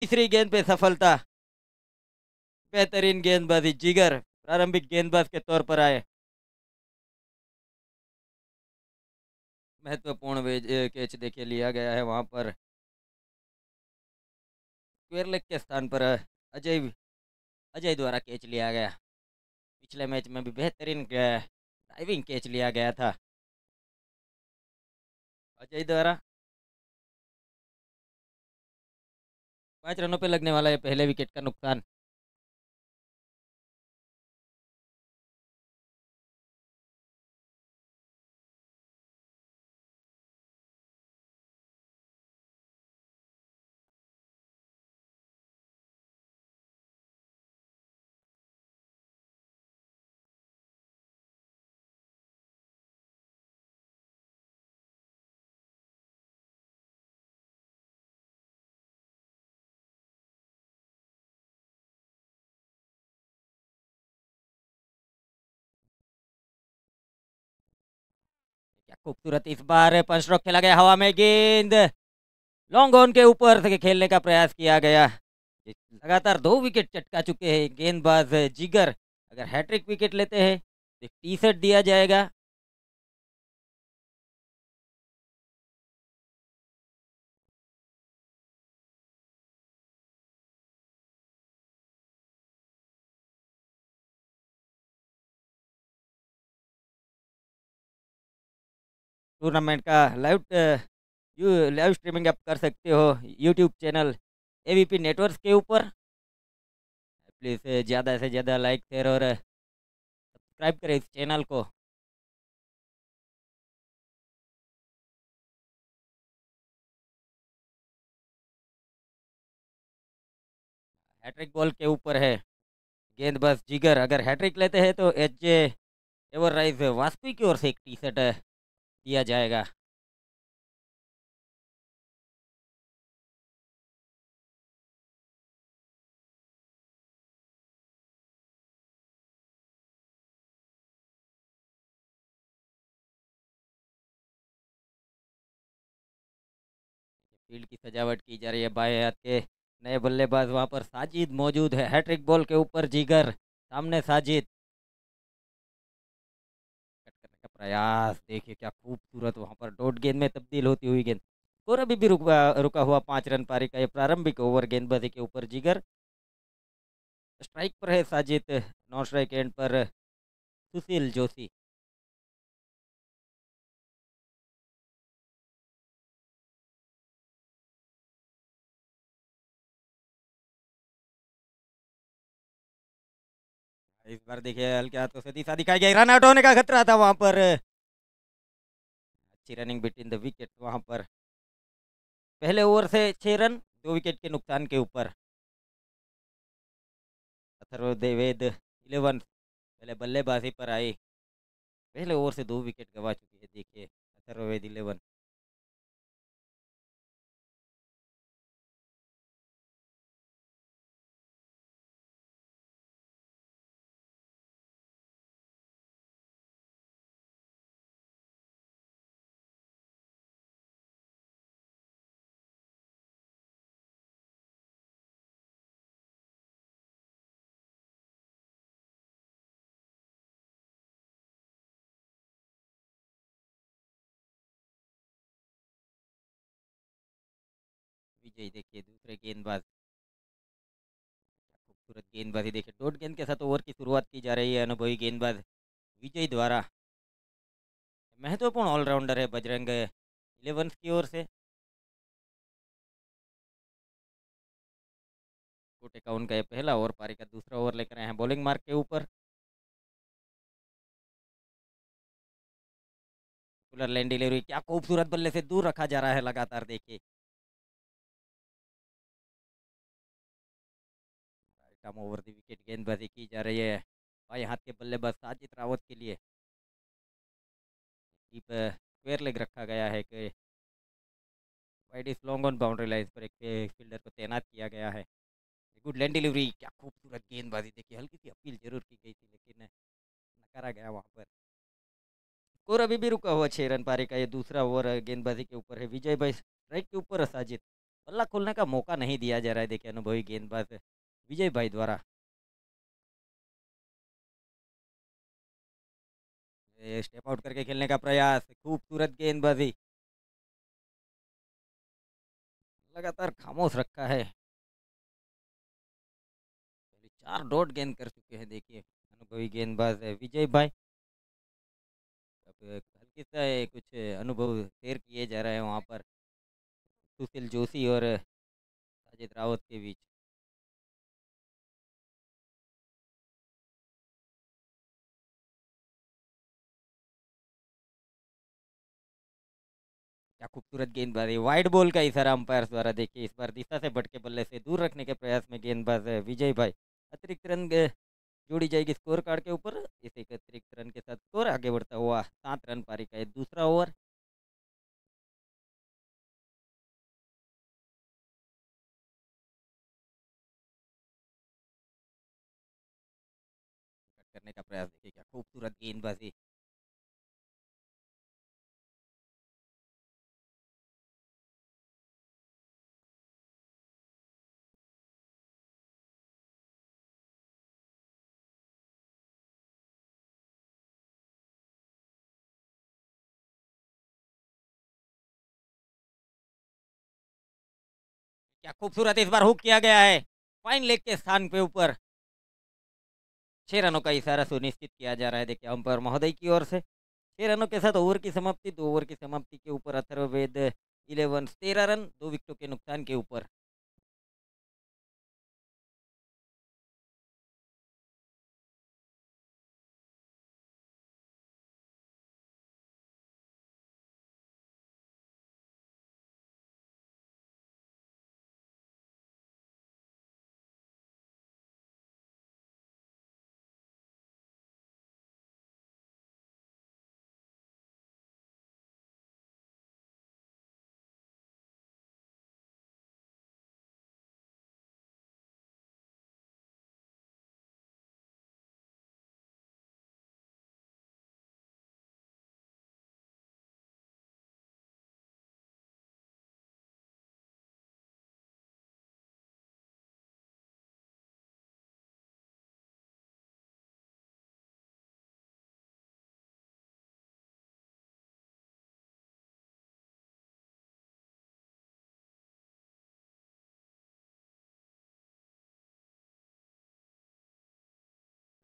तीसरी गेंद पे सफलता। बेहतरीन गेंदबाजी जिगर प्रारंभिक गेंदबाज के तौर पर आए। महत्वपूर्ण कैच देखिए लिया गया है वहां पर। स्क्वेयर लेग के स्थान पर अजय अजय द्वारा कैच लिया गया। पिछले मैच में भी बेहतरीन ड्राइविंग कैच लिया गया था अजय द्वारा। 5 रनों पे लगने वाला है पहले विकेट का नुकसान। क्या खूबसूरत इस बार पंच स्ट्रोक खेला गया हवा में गेंद लॉन्ग ऑन के ऊपर से खेलने का प्रयास किया गया। लगातार 2 विकेट चटका चुके हैं गेंदबाज जिगर। अगर हैट्रिक विकेट लेते हैं तो टी शर्ट दिया जाएगा। टूर्नामेंट का लाइव स्ट्रीमिंग आप कर सकते हो यूट्यूब चैनल एवीपी नेटवर्क्स के ऊपर। प्लीज़ ज़्यादा से ज़्यादा लाइक शेयर और सब्सक्राइब करें इस चैनल को। हैट्रिक बॉल के ऊपर है गेंदबाज जिगर। अगर हैट्रिक लेते हैं तो एच जे एवर राइज वास्पी की ओर से एक टी शर्ट दिया जाएगा। फील्ड की सजावट की जा रही है बाएं हाथ के नए बल्लेबाज वहां पर साजिद मौजूद है। हैट्रिक बॉल के ऊपर जिगर सामने साजिद कट करने का प्रयास। देखिए क्या खूबसूरत वहां पर डॉट गेंद में तब्दील होती हुई गेंद। और अभी भी रुका रुका हुआ 5 रन पारी का ये प्रारंभिक ओवर गेंदबाजी के ऊपर जिगर। स्ट्राइक पर है साजिद। नॉन स्ट्राइक एंड पर सुशील जोशी। इस बार देखिए हल्के हाथों से दिशा दिखाई गई। रन आउट होने का खतरा था वहां पर। अच्छी रनिंग बिटवीन द विकेट वहां पर। पहले ओवर से 6 रन 2 विकेट के नुकसान के ऊपर। अथर्ववेद 11 पहले बल्लेबाजी पर आई। पहले ओवर से 2 विकेट गंवा चुकी है देखिए अथर्ववेद 11। विजय देखिए दूसरे गेंदबाज। खूबसूरत गेंदबाजी देखिए डॉट गेंद के साथ ओवर की शुरुआत की जा रही है अनुभवी गेंदबाज विजय द्वारा। महत्वपूर्ण ऑलराउंडर है बजरंग 11 की ओर से। कोटे का उनका ये पहला ओवर पारी का दूसरा ओवर लेकर आए हैं बॉलिंग मार्क के ऊपर। कूलर लाइन डिलीवरी क्या खूबसूरत बल्ले से दूर रखा जा रहा है लगातार देखिए। कम ओवर दी विकेट गेंदबाजी की जा रही है बाएं हाथ के बल्लेबाज साजिद रावत के लिए। डीप स्क्वायर लेग रखा गया है कि wide is long on boundary line पर एक फील्डर को तैनात किया गया है। गुड लैंड डिलीवरी क्या खूबसूरत गेंदबाजी देखिए। हल्की सी अपील जरूर की गई थी लेकिन नकारा गया वहां पर। स्कोर अभी भी रुका हुआ 6 रन पारी का ये दूसरा ओवर गेंदबाजी के ऊपर है विजय भाई स्ट्राइक के ऊपर है साजिद। पल्ला खोलने का मौका नहीं दिया जा रहा है, देखिए अनुभवी गेंदबाज विजय भाई द्वारा। स्टेप आउट करके खेलने का प्रयास, खूबसूरत गेंदबाजी, लगातार खामोश रखा है। पहले 4 डॉट गेंद कर चुके हैं देखिए अनुभवी गेंदबाज विजय भाई। अब हल्के सा कुछ अनुभव शेयर किए जा रहे हैं वहाँ पर सुशील जोशी और साजिद रावत के बीच। क्या खूबसूरत गेंदबाजी, वाइड बॉल का इशारा अंपायर द्वारा, देखिए इस बार दिशा से भटके बल्ले से दूर रखने के प्रयास में गेंदबाज विजय भाई। अतिरिक्त रन जोड़ी जाएगी स्कोर कार्ड के ऊपर। इस एक अतिरिक्त रन के साथ स्कोर आगे बढ़ता हुआ 7 रन पारी का ये दूसरा ओवर। कट करने का प्रयास, देखिए क्या खूबसूरत गेंदबाजी। क्या खूबसूरत इस बार हुक किया गया है फाइन लेग के स्थान पे ऊपर। 6 रनों का इशारा सुनिश्चित किया जा रहा है देखिए अंपायर महोदय की ओर से। 6 रनों के साथ ओवर की समाप्ति, 2 ओवर की समाप्ति के ऊपर अथर्ववेद 11 13 रन 2 विकेटों के नुकसान के ऊपर।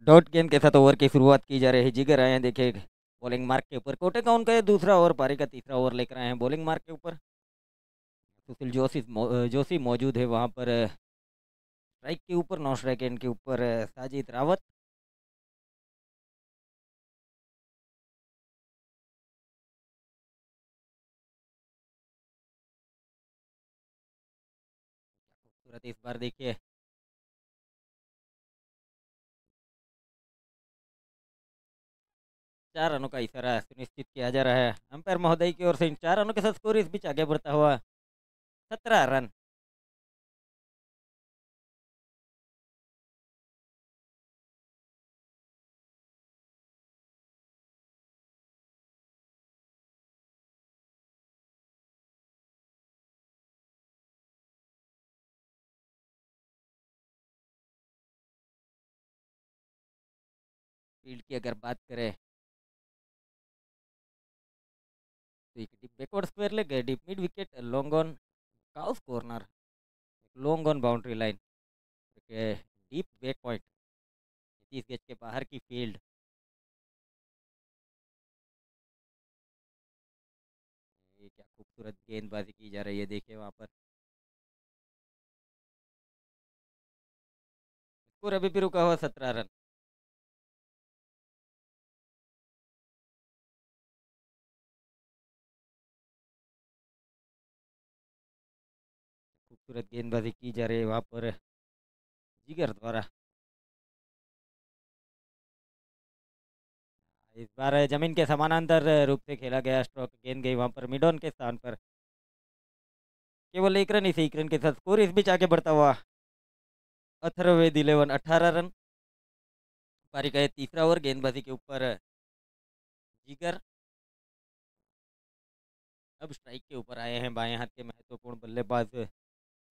डॉट गेंद के साथ ओवर की शुरुआत की जा रही है। जिगर आए हैं देखिए बॉलिंग मार्क के ऊपर। कोटे का उनका ये दूसरा ओवर, पारी का तीसरा ओवर लेकर आए हैं बॉलिंग मार्क के ऊपर। सुशील जोशी मौजूद है वहाँ पर स्ट्राइक के ऊपर, नौ स्ट्राइक एंड के ऊपर साजिद रावत। खूबसूरत इस बार देखिए 4 रनों का इशारा सुनिश्चित किया जा रहा है अंपायर महोदय की ओर से। इन 4 रनों के साथ स्कोर इस बीच आगे बढ़ता हुआ 17 रन। फील्ड की अगर बात करें तो एक deep backward square leg, deep mid wicket, long on cows corner, long on boundary line, deep back point 30 गज के बाहर की फील्ड। ये क्या खूबसूरत गेंदबाजी की जा रही है देखिए वहाँ पर। स्कोर अभी भी रुका हुआ 17 रन। खूबसूरत गेंदबाजी की जा रही है वहाँ पर जिगर द्वारा। इस बार जमीन के समानांतर रूप से खेला गया स्ट्रोक, गेंद गई वहाँ पर मिडॉन के स्थान पर। केवल 1 रन, इस 1 रन के साथ स्कोर इस बीच आगे बढ़ता हुआ अथर्ववेद 11 18 रन। पारी का ये तीसरा ओवर, गेंदबाजी के ऊपर जिगर अब स्ट्राइक के ऊपर आए हैं बाएं हाथ के महत्वपूर्ण बल्लेबाज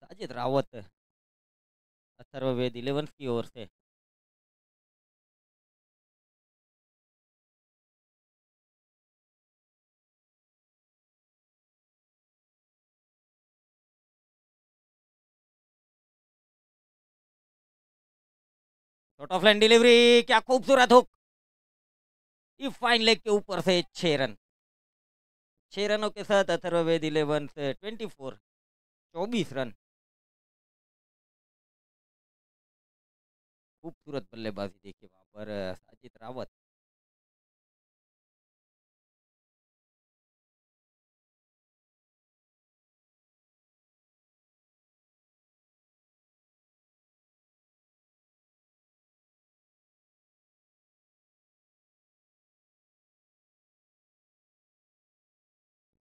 साजिद रावत, अथर्ववेद 11 की ओर से। शॉर्ट ऑफ लाइन डिलीवरी, क्या खूबसूरत हुक। ये फाइन लेग के ऊपर से 6 रन। 6 रनों के साथ अथर्ववेद 11 से 24 रन। खूबसूरत बल्लेबाजी देखिए वहां पर साजिद रावत।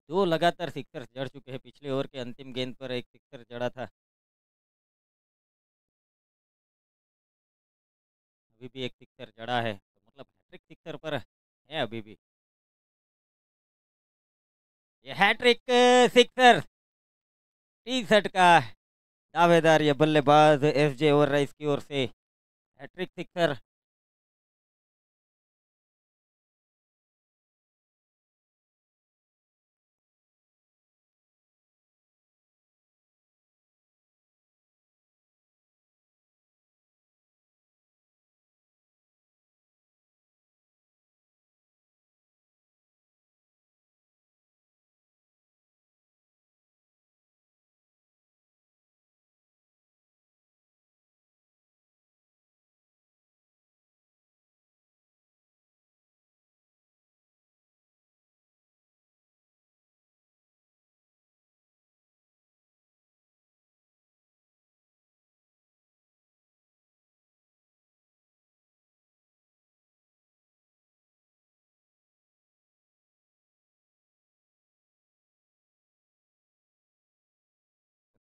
दो लगातार सिक्सर जड़ चुके हैं, पिछले ओवर के अंतिम गेंद पर एक सिक्सर जड़ा था। अभी भी एक सिक्सर जड़ा है, तो मतलब हैट्रिक सिक्सर पर है अभी भी। ये हैट्रिक सिक्सर, टी शर्ट का दावेदार ये बल्लेबाज एसजे ओवरराइज की ओर से हैट्रिक सिक्सर।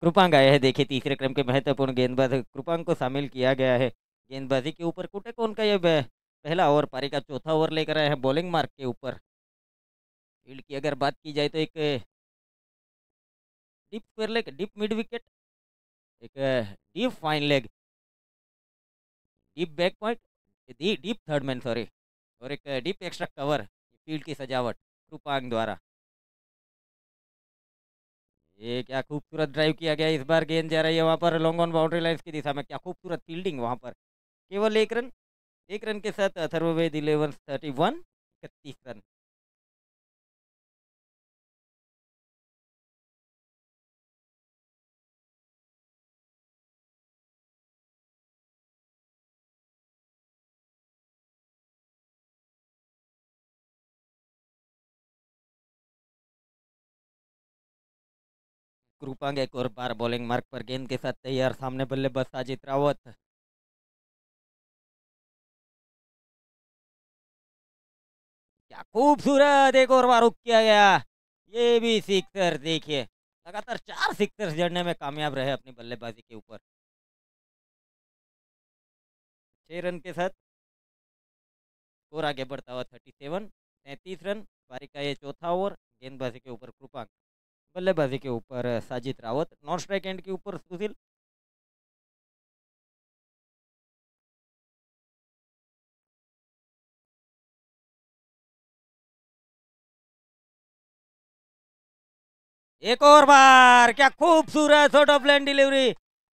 कृपांग आए हैं, देखिए तीसरे क्रम के महत्वपूर्ण गेंदबाज कृपांग को शामिल किया गया है गेंदबाजी के ऊपर। कुटेकोन का ये पहला ओवर, पारी का चौथा ओवर लेकर आए हैं बॉलिंग मार्क के ऊपर। फील्ड की अगर बात की जाए तो एक deep square leg, deep mid wicket, एक deep fine leg, deep back point, deep third man sorry, और एक डीप एक्स्ट्रा कवर। फील्ड की सजावट कृपांग द्वारा। ये क्या खूबसूरत ड्राइव किया गया, इस बार गेंद जा रही है वहां पर लॉन्ग ऑन बाउंड्री लाइंस की दिशा में। क्या खूबसूरत फील्डिंग वहां पर। केवल एक रन, एक रन के साथ अथर्ववेद 11 31, 31 रन। कृपांग एक और बार बॉलिंग मार्क पर गेंद के साथ तैयार, सामने बल्लेबाज साजिद रावत। क्या खूबसूरत एक और बार हुक किया गया। ये भी सिक्सर देखिए, लगातार 4 सिक्सर जड़ने में कामयाब रहे अपनी बल्लेबाजी के ऊपर। 6 रन के साथ स्कोर आगे बढ़ता हुआ 37, 33 रन। पारी का ये चौथा ओवर, गेंदबाजी के ऊपर कृपांग, बल्लेबाजी के ऊपर Sajid Rawat, non strike end के ऊपर सुशील। एक और बार, क्या खूबसूरत शॉट ऑफ लाइन डिलीवरी,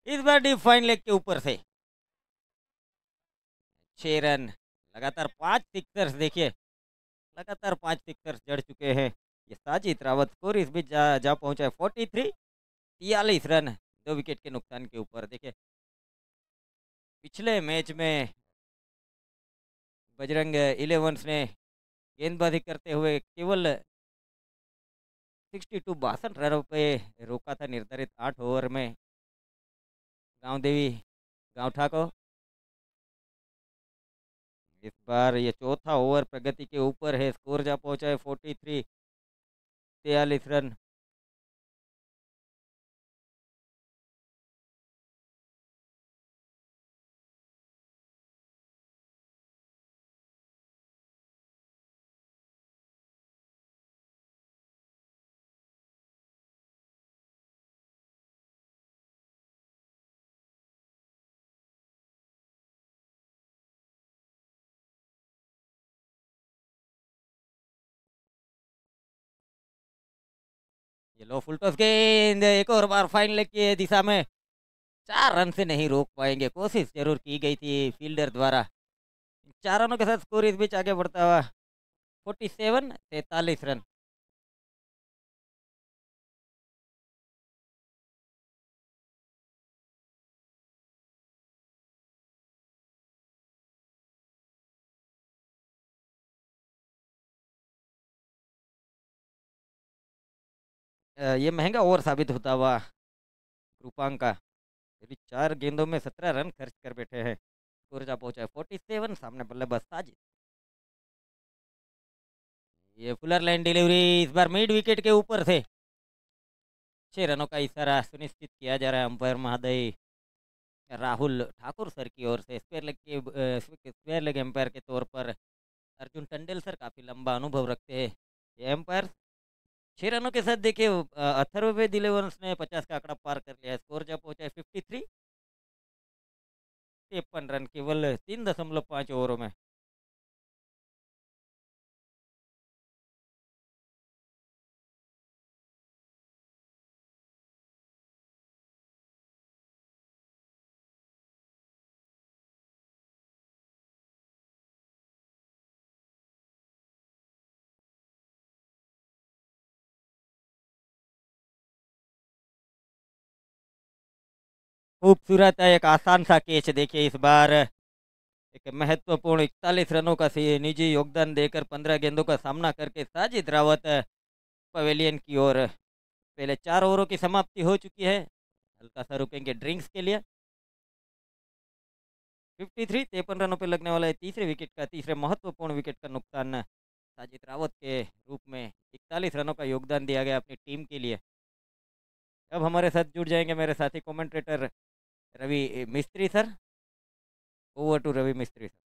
इस बार डीप फाइन लेग के ऊपर से। 6 रन, लगातार 5 सिक्सर्स देखिए, लगातार 5 सिक्सर्स जड़ चुके हैं ये साजिद रावत। स्कोर इस बीच जा पहुंचा है 43, 43 रन, 2 विकेट के नुकसान के ऊपर। देखिए पिछले मैच में बजरंग इलेवंस ने गेंदबाजी करते हुए केवल 62 रनों पे रोका था निर्धारित 8 ओवर में गांव देवी गांवठा को। इस बार ये चौथा ओवर प्रगति के ऊपर है, स्कोर जा पहुंचा है 43, 43 रन। ये लो फुल टॉस गेंद, एक और बार फाइन लेग की दिशा में 4 रन से नहीं रोक पाएंगे, कोशिश जरूर की गई थी फील्डर द्वारा। 4 रनों के साथ स्कोर इस बीच आगे बढ़ता हुआ 43 रन। ये महंगा ओवर साबित होता हुआ रूपांक का, यदि 4 गेंदों में 17 रन खर्च कर बैठे हैं। स्कोर जा पहुंचा है 47, सामने बल्लेबाज साजिद। ये फुलर लाइन डिलीवरी इस बार मिड विकेट के ऊपर से 6 रनों का इशारा सुनिश्चित किया जा रहा है अंपायर महोदय राहुल ठाकुर सर की ओर से। स्क्वायर लेग एम्पायर के तौर पर अर्जुन टंडेल सर काफी लंबा अनुभव रखते हैं। ये एम्पायर 6 रनों के साथ देखिए अथर्ववेद इलेवंस ने 50 का आंकड़ा पार कर लिया है। स्कोर जब पहुंचा है 53, 53 रन केवल 3.5 ओवरों में। खूबसूरत है, एक आसान सा कैच देखिए इस बार। एक महत्वपूर्ण 41 रनों का निजी योगदान देकर 15 गेंदों का सामना करके साजिद रावत पवेलियन की ओर। पहले 4 ओवरों की समाप्ति हो चुकी है, हल्का सा रुकेंगे ड्रिंक्स के लिए। 53 रनों पर लगने वाला है तीसरे विकेट का, तीसरे महत्वपूर्ण विकेट का नुकसान साजिद रावत के रूप में 41 रनों का योगदान दिया गया अपनी टीम के लिए। अब हमारे साथ जुड़ जाएंगे मेरे साथी कमेंटेटर रवि मिस्त्री सर। ओवर टू रवि मिस्त्री सर।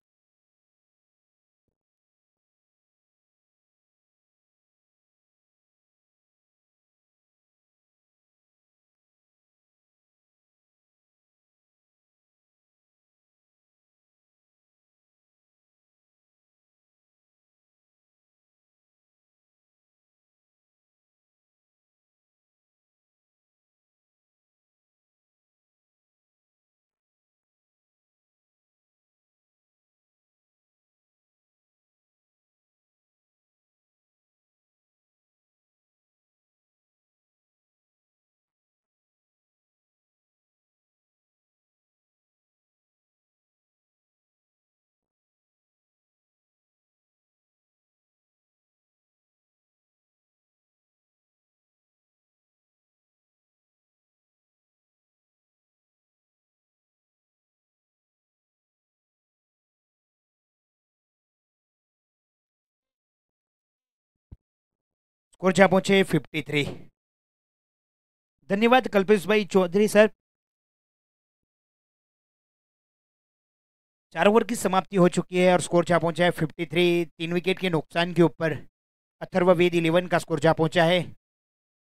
स्कोर जहाँ पहुंचे 53। धन्यवाद कल्पेश भाई चौधरी सर। 4 ओवर की समाप्ति हो चुकी है और स्कोर जहाँ पहुंचा है 53। 3 विकेट के नुकसान के ऊपर अथर्ववेद 11 का स्कोर जहाँ पहुंचा है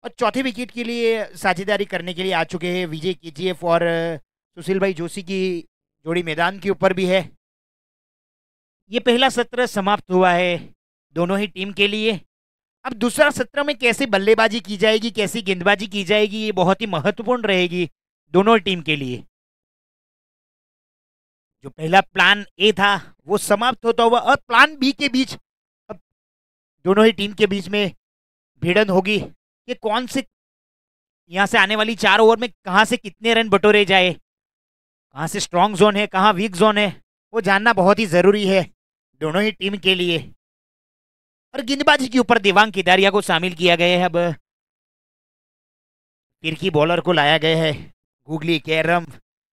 और चौथे विकेट के लिए साझेदारी करने के लिए आ चुके हैं विजय केजीएफ और सुशील भाई जोशी की जोड़ी मैदान के ऊपर भी है। ये पहला सत्र समाप्त हुआ है दोनों ही टीम के लिए। अब दूसरा सत्र में कैसे बल्लेबाजी की जाएगी, कैसी गेंदबाजी की जाएगी, ये बहुत ही महत्वपूर्ण रहेगी दोनों टीम के लिए। जो पहला प्लान ए था वो समाप्त होता हुआ और प्लान बी के बीच अब दोनों ही टीम के बीच में भिड़न होगी कि कौन से यहाँ से आने वाली 4 ओवर में कहाँ से कितने रन बटोरे जाए, कहाँ से स्ट्रांग जोन है, कहाँ वीक जोन है, वो जानना बहुत ही जरूरी है दोनों ही टीम के लिए। और गेंदबाजी के ऊपर देवांग केदारिया को शामिल किया गया है। अब फिरकी बॉलर को लाया गया है। गूगली, कैरम,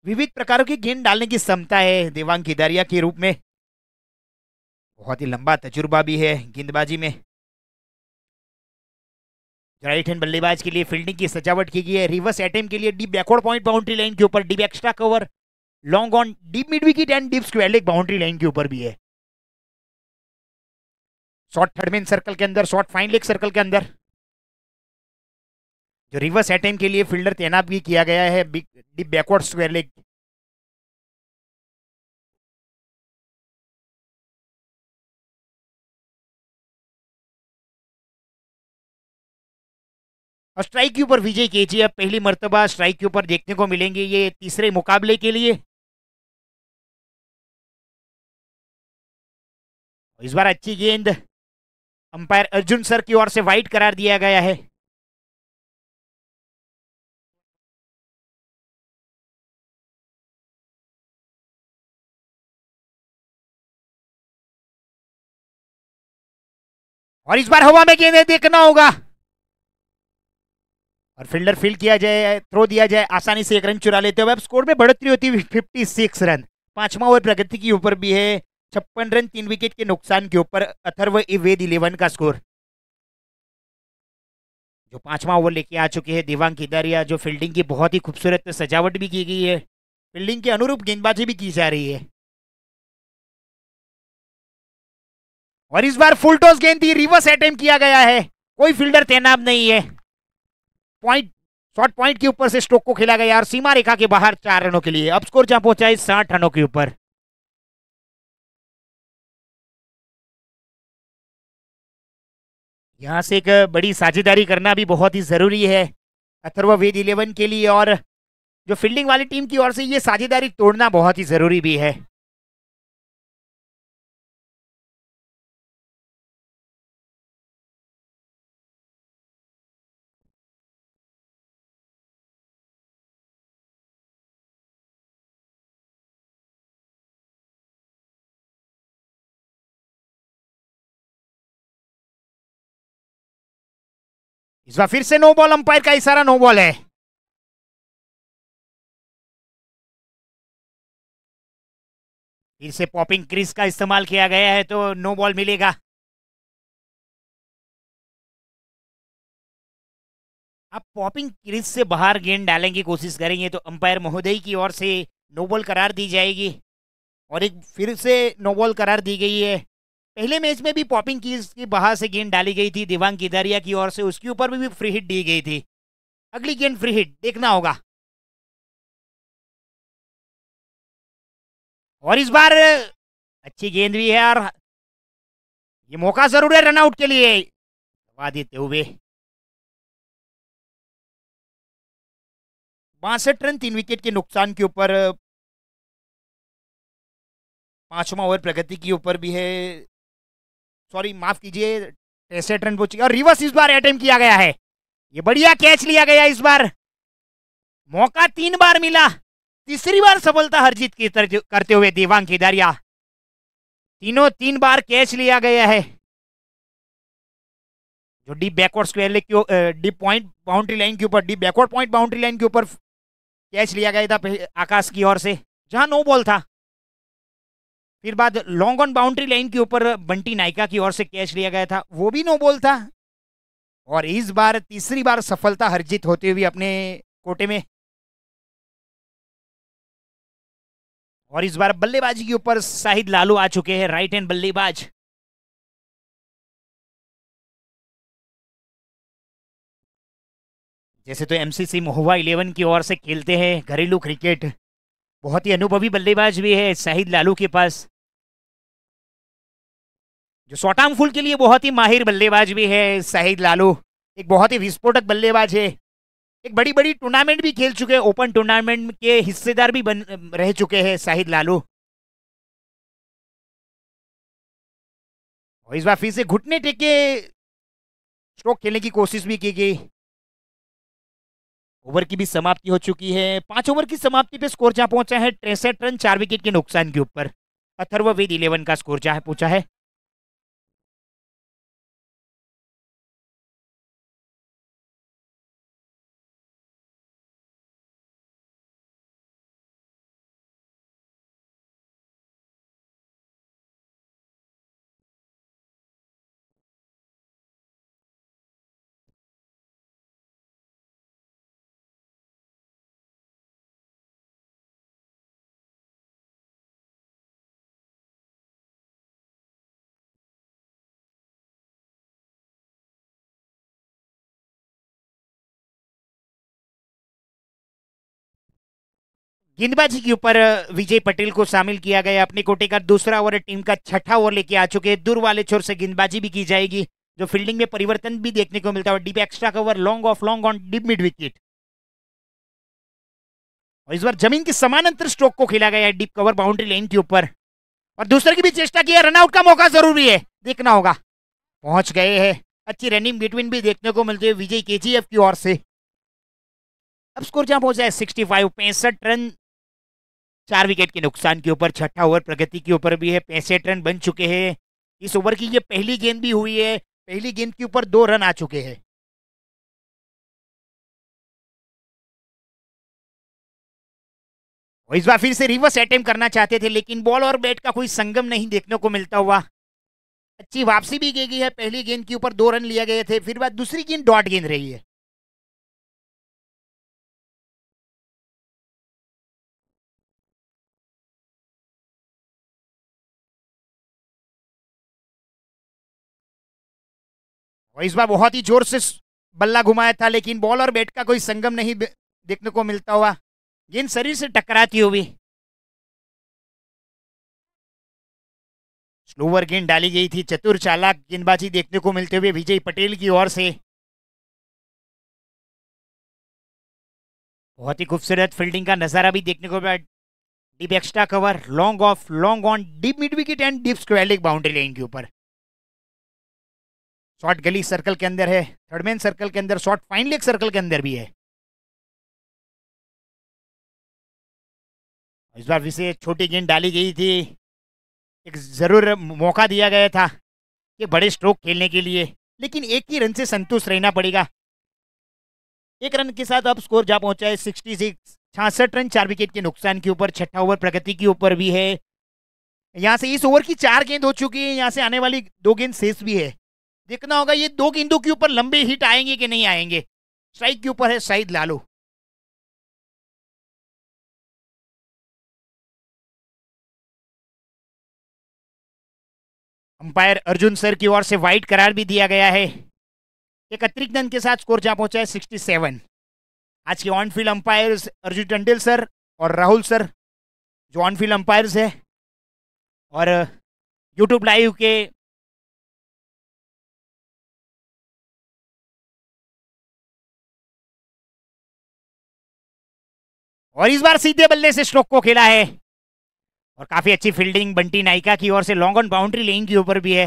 विविध प्रकारों की गेंद डालने की क्षमता है देवांग केदारिया के रूप में। बहुत ही लंबा तजुर्बा भी है गेंदबाजी में। राइट हैंड बल्लेबाज के लिए फील्डिंग की सजावट की गई है। रिवर्स अटेम्प्ट के लिए deep backward point boundary line के ऊपर, deep extra cover, long on, deep mid wicket and deep square leg boundary line के ऊपर भी है। शॉर्ट थर्ड मैन सर्कल के अंदर, शॉर्ट फाइन लेग सर्कल के अंदर। जो रिवर्स अटेम्प्ट के लिए फील्डर तैनात भी किया गया है डीप बैकवर्ड स्क्वायर लेग। और स्ट्राइक के ऊपर विजय केजीएफ पहली मर्तबा स्ट्राइक के ऊपर देखने को मिलेंगे ये तीसरे मुकाबले के लिए। इस बार अच्छी गेंद अंपायर अर्जुन सर की ओर से वाइड करार दिया गया है। और इस बार हवा में गेंदें देखना होगा और फील्डर फील्ड किया जाए, थ्रो दिया जाए, आसानी से एक रन चुरा लेते हुए अब स्कोर में बढ़ोतरी होती है 56 रन। पांचवा ओवर प्रगति के ऊपर भी है, 56 रन 3 विकेट के नुकसान के ऊपर अथर्व वेद 11 का स्कोर। जो पांचवा ओवर लेके आ चुके हैं देवांग केदारिया, जो फील्डिंग की बहुत ही खूबसूरत सजावट भी की गई है, फील्डिंग के अनुरूप गेंदबाजी भी की जा रही है। और इस बार फुल टॉस गेंद थी, रिवर्स अटेम्प्ट किया गया है, कोई फील्डर तैनात नहीं है। पॉइंट शॉर्ट पॉइंट के ऊपर से स्ट्रोक को खेला गया और सीमा रेखा के बाहर 4 रनों के लिए। अब स्कोर जहां पहुंचा है 60 रनों के ऊपर। यहां से एक बड़ी साझेदारी करना भी बहुत ही जरूरी है अथर्व वेद 11 के लिए, और जो फील्डिंग वाली टीम की ओर से ये साझेदारी तोड़ना बहुत ही जरूरी भी है। इस बार फिर से नो बॉल, अंपायर का इशारा नो बॉल है। फिर से पॉपिंग क्रीज का इस्तेमाल किया गया है तो नो बॉल मिलेगा। आप पॉपिंग क्रीज से बाहर गेंद डालने की कोशिश करेंगे तो अंपायर महोदय की ओर से नो बॉल करार दी जाएगी और एक फिर से नो बॉल करार दी गई है। पहले मैच में भी पॉपिंग क्रीज की बाहर से गेंद डाली गई थी देवांग केदारिया की ओर से, उसके ऊपर भी फ्री हिट दी गई थी। अगली गेंद फ्री हिट देखना होगा। और इस बार अच्छी गेंद भी है और ये मौका जरूर है रनआउट के लिए दबा देते हुए। 62 रन 3 विकेट के नुकसान के ऊपर पांचवा ओवर प्रगति के ऊपर भी है, सॉरी माफ कीजिए 63 रन पहुंचे और रिवर्स इस बार अटेम्प्ट किया गया है। ये बढ़िया कैच लिया गया इस बार, मौका 3 बार मिला, तीसरी बार सफलता अर्जित करते हुए देवांग केदारिया। तीनों 3 बार कैच लिया गया है। जो deep backward square deep point boundary line के ऊपर, deep backward point boundary line के ऊपर कैच लिया गया था आकाश की ओर से, जहां नो बॉल था। फिर बाद लॉन्ग ऑन बाउंड्री लाइन के ऊपर बंटी नायका की ओर से कैच लिया गया था, वो भी नो बॉल था। और इस बार तीसरी बार सफलता अर्जित होते हुए अपने कोटे में। और इस बार बल्लेबाजी के ऊपर शाहिद लालू आ चुके हैं, राइट हैंड बल्लेबाज। जैसे तो एमसीसी महुआ 11 की ओर से खेलते हैं घरेलू क्रिकेट, बहुत ही अनुभवी बल्लेबाज भी है शाहिद लालू के पास। जो शॉर्ट आर्म फुल के लिए बहुत ही माहिर बल्लेबाज भी है शाहिद लालू, एक बहुत ही विस्फोटक बल्लेबाज है। एक बड़ी बड़ी टूर्नामेंट भी खेल चुके हैं, ओपन टूर्नामेंट के हिस्सेदार भी रह चुके हैं शाहिद लालू। और इस बार फिर से घुटने टेके स्ट्रोक खेलने की कोशिश भी की गई। ओवर की भी समाप्ति हो चुकी है। 5 ओवर की समाप्ति पे स्कोर जहां पहुंचा है 63 रन 4 विकेट के नुकसान के ऊपर। अथर्व वेद 11 का स्कोर जहां पहुंचा है। गेंदबाजी के ऊपर विजय पटेल को शामिल किया गया अपने कोटे का दूसरा ओवर, टीम का छठा ओवर लेके आ चुके हैं। दूर वाले छोर से गेंदबाजी भी की जाएगी। जो फील्डिंग में परिवर्तन भी देखने को मिलता है। Deep extra cover, long off long on deep mid wicket. और इस बार जमीन के समानांतर स्ट्रोक को खेला गया है डीप कवर बाउंड्री लाइन के ऊपर। और दूसरे की भी चेष्टा की है, रनआउट का मौका जरूरी है, देखना होगा। पहुंच गए हैं, अच्छी रनिंग बिटवीन भी देखने को मिलती है विजय केजीएफ की ओर से। अब स्कोर जहां पहुंचा है 65, 65 रन 4 विकेट के नुकसान के ऊपर। छठा ओवर प्रगति के ऊपर भी है, 65 रन बन चुके हैं। इस ओवर की ये पहली गेंद भी हुई है, पहली गेंद के ऊपर 2 रन आ चुके हैं। और इस बार फिर से रिवर्स अटेम्प्ट करना चाहते थे, लेकिन बॉल और बैट का कोई संगम नहीं देखने को मिलता हुआ। अच्छी वापसी भी की गई है, पहली गेंद के ऊपर 2 रन लिए गए थे, फिर बाद दूसरी गेंद डॉट गेंद रही है। और इस बार बहुत ही जोर से बल्ला घुमाया था, लेकिन बॉल और बैट का कोई संगम नहीं देखने को मिलता हुआ। गेंद शरीर से टकराती हुई। स्लोवर गेंद डाली गई थी, चतुर चालाक गेंदबाजी देखने को मिलते हुए विजय पटेल की ओर से। बहुत ही खूबसूरत फील्डिंग का नजारा भी देखने को मिला। Deep extra cover, long off long on deep mid wicket and deep square leg boundary line के ऊपर। शॉट गली सर्कल के अंदर है, थर्डमैन सर्कल के अंदर, शॉट फाइन लेग सर्कल के अंदर भी है। इस बार विशेष छोटी गेंद डाली गई थी, एक जरूर मौका दिया गया था कि बड़े स्ट्रोक खेलने के लिए, लेकिन एक ही रन से संतुष्ट रहना पड़ेगा। एक रन के साथ अब स्कोर जा पहुंचा है 66, 66 रन 4 विकेट के नुकसान के ऊपर। छठा ओवर प्रगति के ऊपर भी है। यहां से इस ओवर की 4 गेंद हो चुकी है, यहां से आने वाली 2 गेंद शेष भी है। देखना होगा ये 2 गेंदों के ऊपर लंबे हिट आएंगे कि नहीं आएंगे। स्ट्राइक के ऊपर है शाहिद लालू। अंपायर अर्जुन सर की ओर से वाइड करार भी दिया गया है। एक अतिरिक्त रन के साथ स्कोर जहां पहुंचा है 67। आज के on field umpires Arjun Tandel sir और राहुल सर, जो ऑन फील्ड अंपायर्स है। और यूट्यूब लाइव के और इस बार सीधे बल्ले से स्ट्रोक को खेला है। और काफी अच्छी फील्डिंग बंटी नायका की ओर से, लॉन्ग ऑन बाउंड्री लाइन के ऊपर भी है।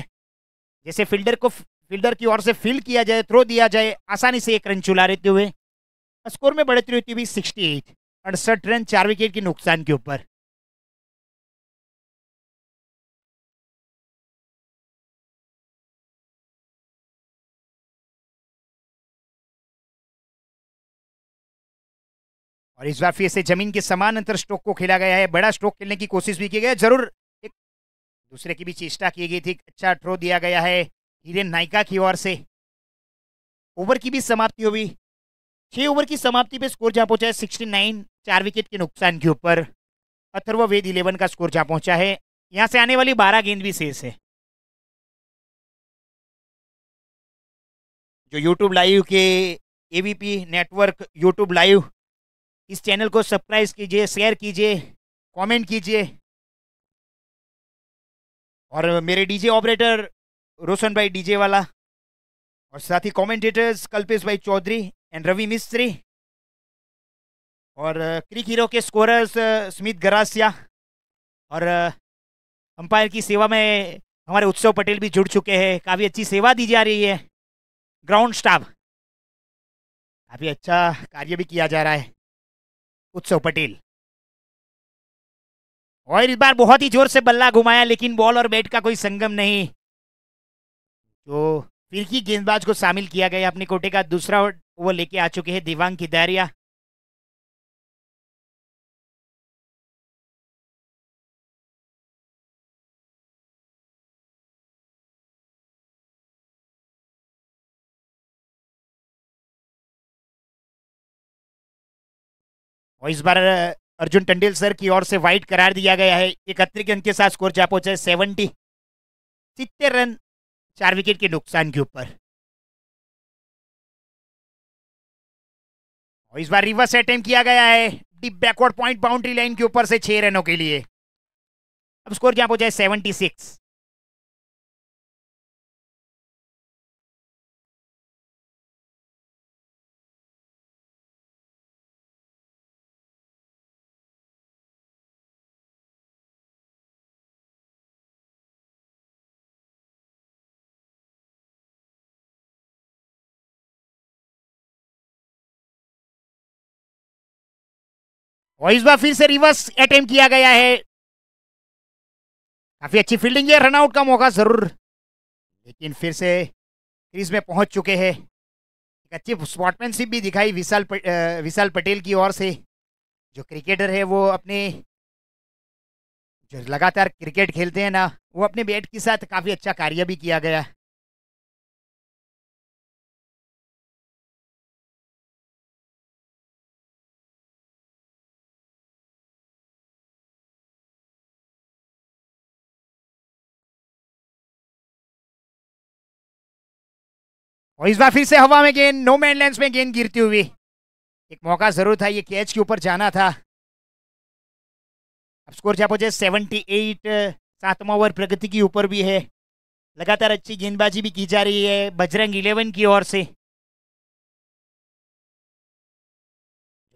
जैसे फील्डर की ओर से फील्ड किया जाए, थ्रो दिया जाए, आसानी से 1 रन चुला रहते हुए स्कोर में बढ़ती रहती हुई 68, 68 रन 4 विकेट के नुकसान के ऊपर। और इस बार फिर से जमीन के समान अंतर स्ट्रोक को खेला गया है। बड़ा स्ट्रोक खेलने की कोशिश भी की गई है, जरूर एक दूसरे की भी चेष्टा की गई थी। अच्छा थ्रो दिया गया है हिरेन नायका की ओर से। ओवर की भी समाप्ति हुई। 6 ओवर की समाप्ति पे स्कोर जहां पहुंचा है 69, 4 विकेट के नुकसान के ऊपर। अथर्ववेद 11 का स्कोर जहां पहुंचा है। यहां से आने वाली 12 गेंद भी शेष है। जो यूट्यूब लाइव के एवीपी नेटवर्क यूट्यूब लाइव, इस चैनल को सब्सक्राइब कीजिए, शेयर कीजिए, कमेंट कीजिए। और मेरे डीजे ऑपरेटर रोशन भाई डीजे वाला, और साथ ही कमेंटेटर्स कल्पेश भाई चौधरी एंड रवि मिस्त्री, और क्रिक हीरो के स्कोरर्स स्मित गरासिया, और अंपायर की सेवा में हमारे उत्सव पटेल भी जुड़ चुके हैं। काफ़ी अच्छी सेवा दी जा रही है। ग्राउंड स्टाफ काफ़ी अच्छा कार्य भी किया जा रहा है। उत्सव पटेल। और इस बार बहुत ही जोर से बल्ला घुमाया, लेकिन बॉल और बैट का कोई संगम नहीं। तो फिरकी गेंदबाज को शामिल किया गया। अपने कोटे का दूसरा ओवर लेके आ चुके हैं दिवांग किदारिया। और इस बार अर्जुन टंडेल सर की ओर से वाइड करार दिया गया है। एक अतिरिक्त रन के साथ स्कोर जा पहुंचा है 70, 70 रन 4 विकेट के नुकसान के ऊपर। और इस बार रिवर्स अटेम्प्ट किया गया है deep backward point boundary line के ऊपर से 6 रनों के लिए। अब स्कोर क्या पहुंचा है 76। और इस बार फिर से रिवर्स अटेम्प्ट किया गया है। काफी अच्छी फील्डिंग है, रनआउट का मौका जरूर, लेकिन फिर से क्रीज में पहुंच चुके हैं। एक अच्छी स्पॉटमैनशिप भी दिखाई विशाल पटेल की ओर से। जो क्रिकेटर है वो अपने, जो लगातार क्रिकेट खेलते हैं ना, वो अपने बैट के साथ काफी अच्छा कार्य भी किया गया। और इस बार फिर से हवा में गेंद, नो मैन लैंड में गेंद गिरती हुई। एक मौका जरूर था, ये कैच के ऊपर जाना था। अब स्कोर क्या पहुंचे 78। 7वां ओवर प्रगति की ऊपर भी है। लगातार अच्छी गेंदबाजी भी की जा रही है बजरंग 11 की ओर से।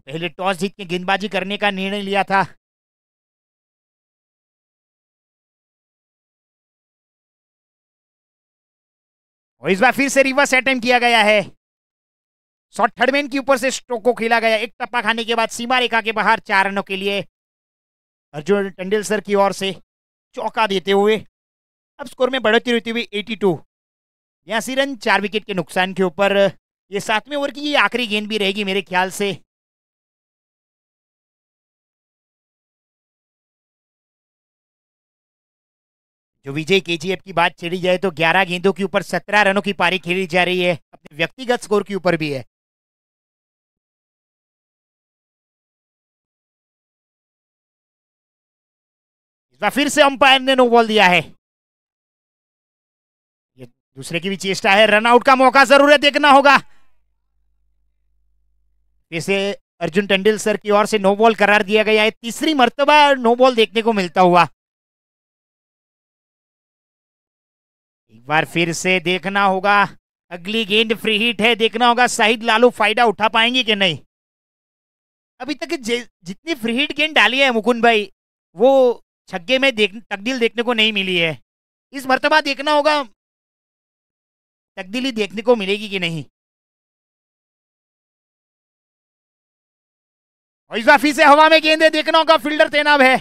पहले टॉस जीत के गेंदबाजी करने का निर्णय लिया था। और इस बार फिर से रिवर्स अटेम्प्ट किया गया है। शॉट थर्डमैन के ऊपर से स्ट्रोक को खेला गया। एक टप्पा खाने के बाद सीमा रेखा के बाहर 4 रनों के लिए अर्जुन टेंडुलकर की ओर से चौका देते हुए अब स्कोर में बढ़ोतरी होती हुई 82। 82 रन 4 विकेट के नुकसान के ऊपर। ये 7वें ओवर की ये आखिरी गेंद भी रहेगी मेरे ख्याल से। जो विजय केजीएफ की बात छेड़ी जाए तो 11 गेंदों के ऊपर 17 रनों की पारी खेली जा रही है। अपने व्यक्तिगत स्कोर के ऊपर भी है। इस बार फिर से अंपायर ने नो बॉल दिया है। ये दूसरे की भी चेष्टा है, रनआउट का मौका जरूर है, देखना होगा। फिर से अर्जुन टेंडुलकर की ओर से नो बॉल करार दिया गया है। तीसरी मर्तबा नो बॉल देखने को मिलता हुआ। एक बार फिर से देखना होगा, अगली गेंद फ्री हिट है, देखना होगा शाहिद लालू फायदा उठा पाएंगे कि नहीं। अभी तक जितनी फ्री हिट गेंद डाली है मुकुंद भाई, वो छक्के में तब्दील देखने को नहीं मिली है। इस मर्तबा देखना होगा तब्दीली देखने को मिलेगी कि नहीं। और इस बार फिर से हवा में गेंद है, देखना होगा फील्डर तैनात है।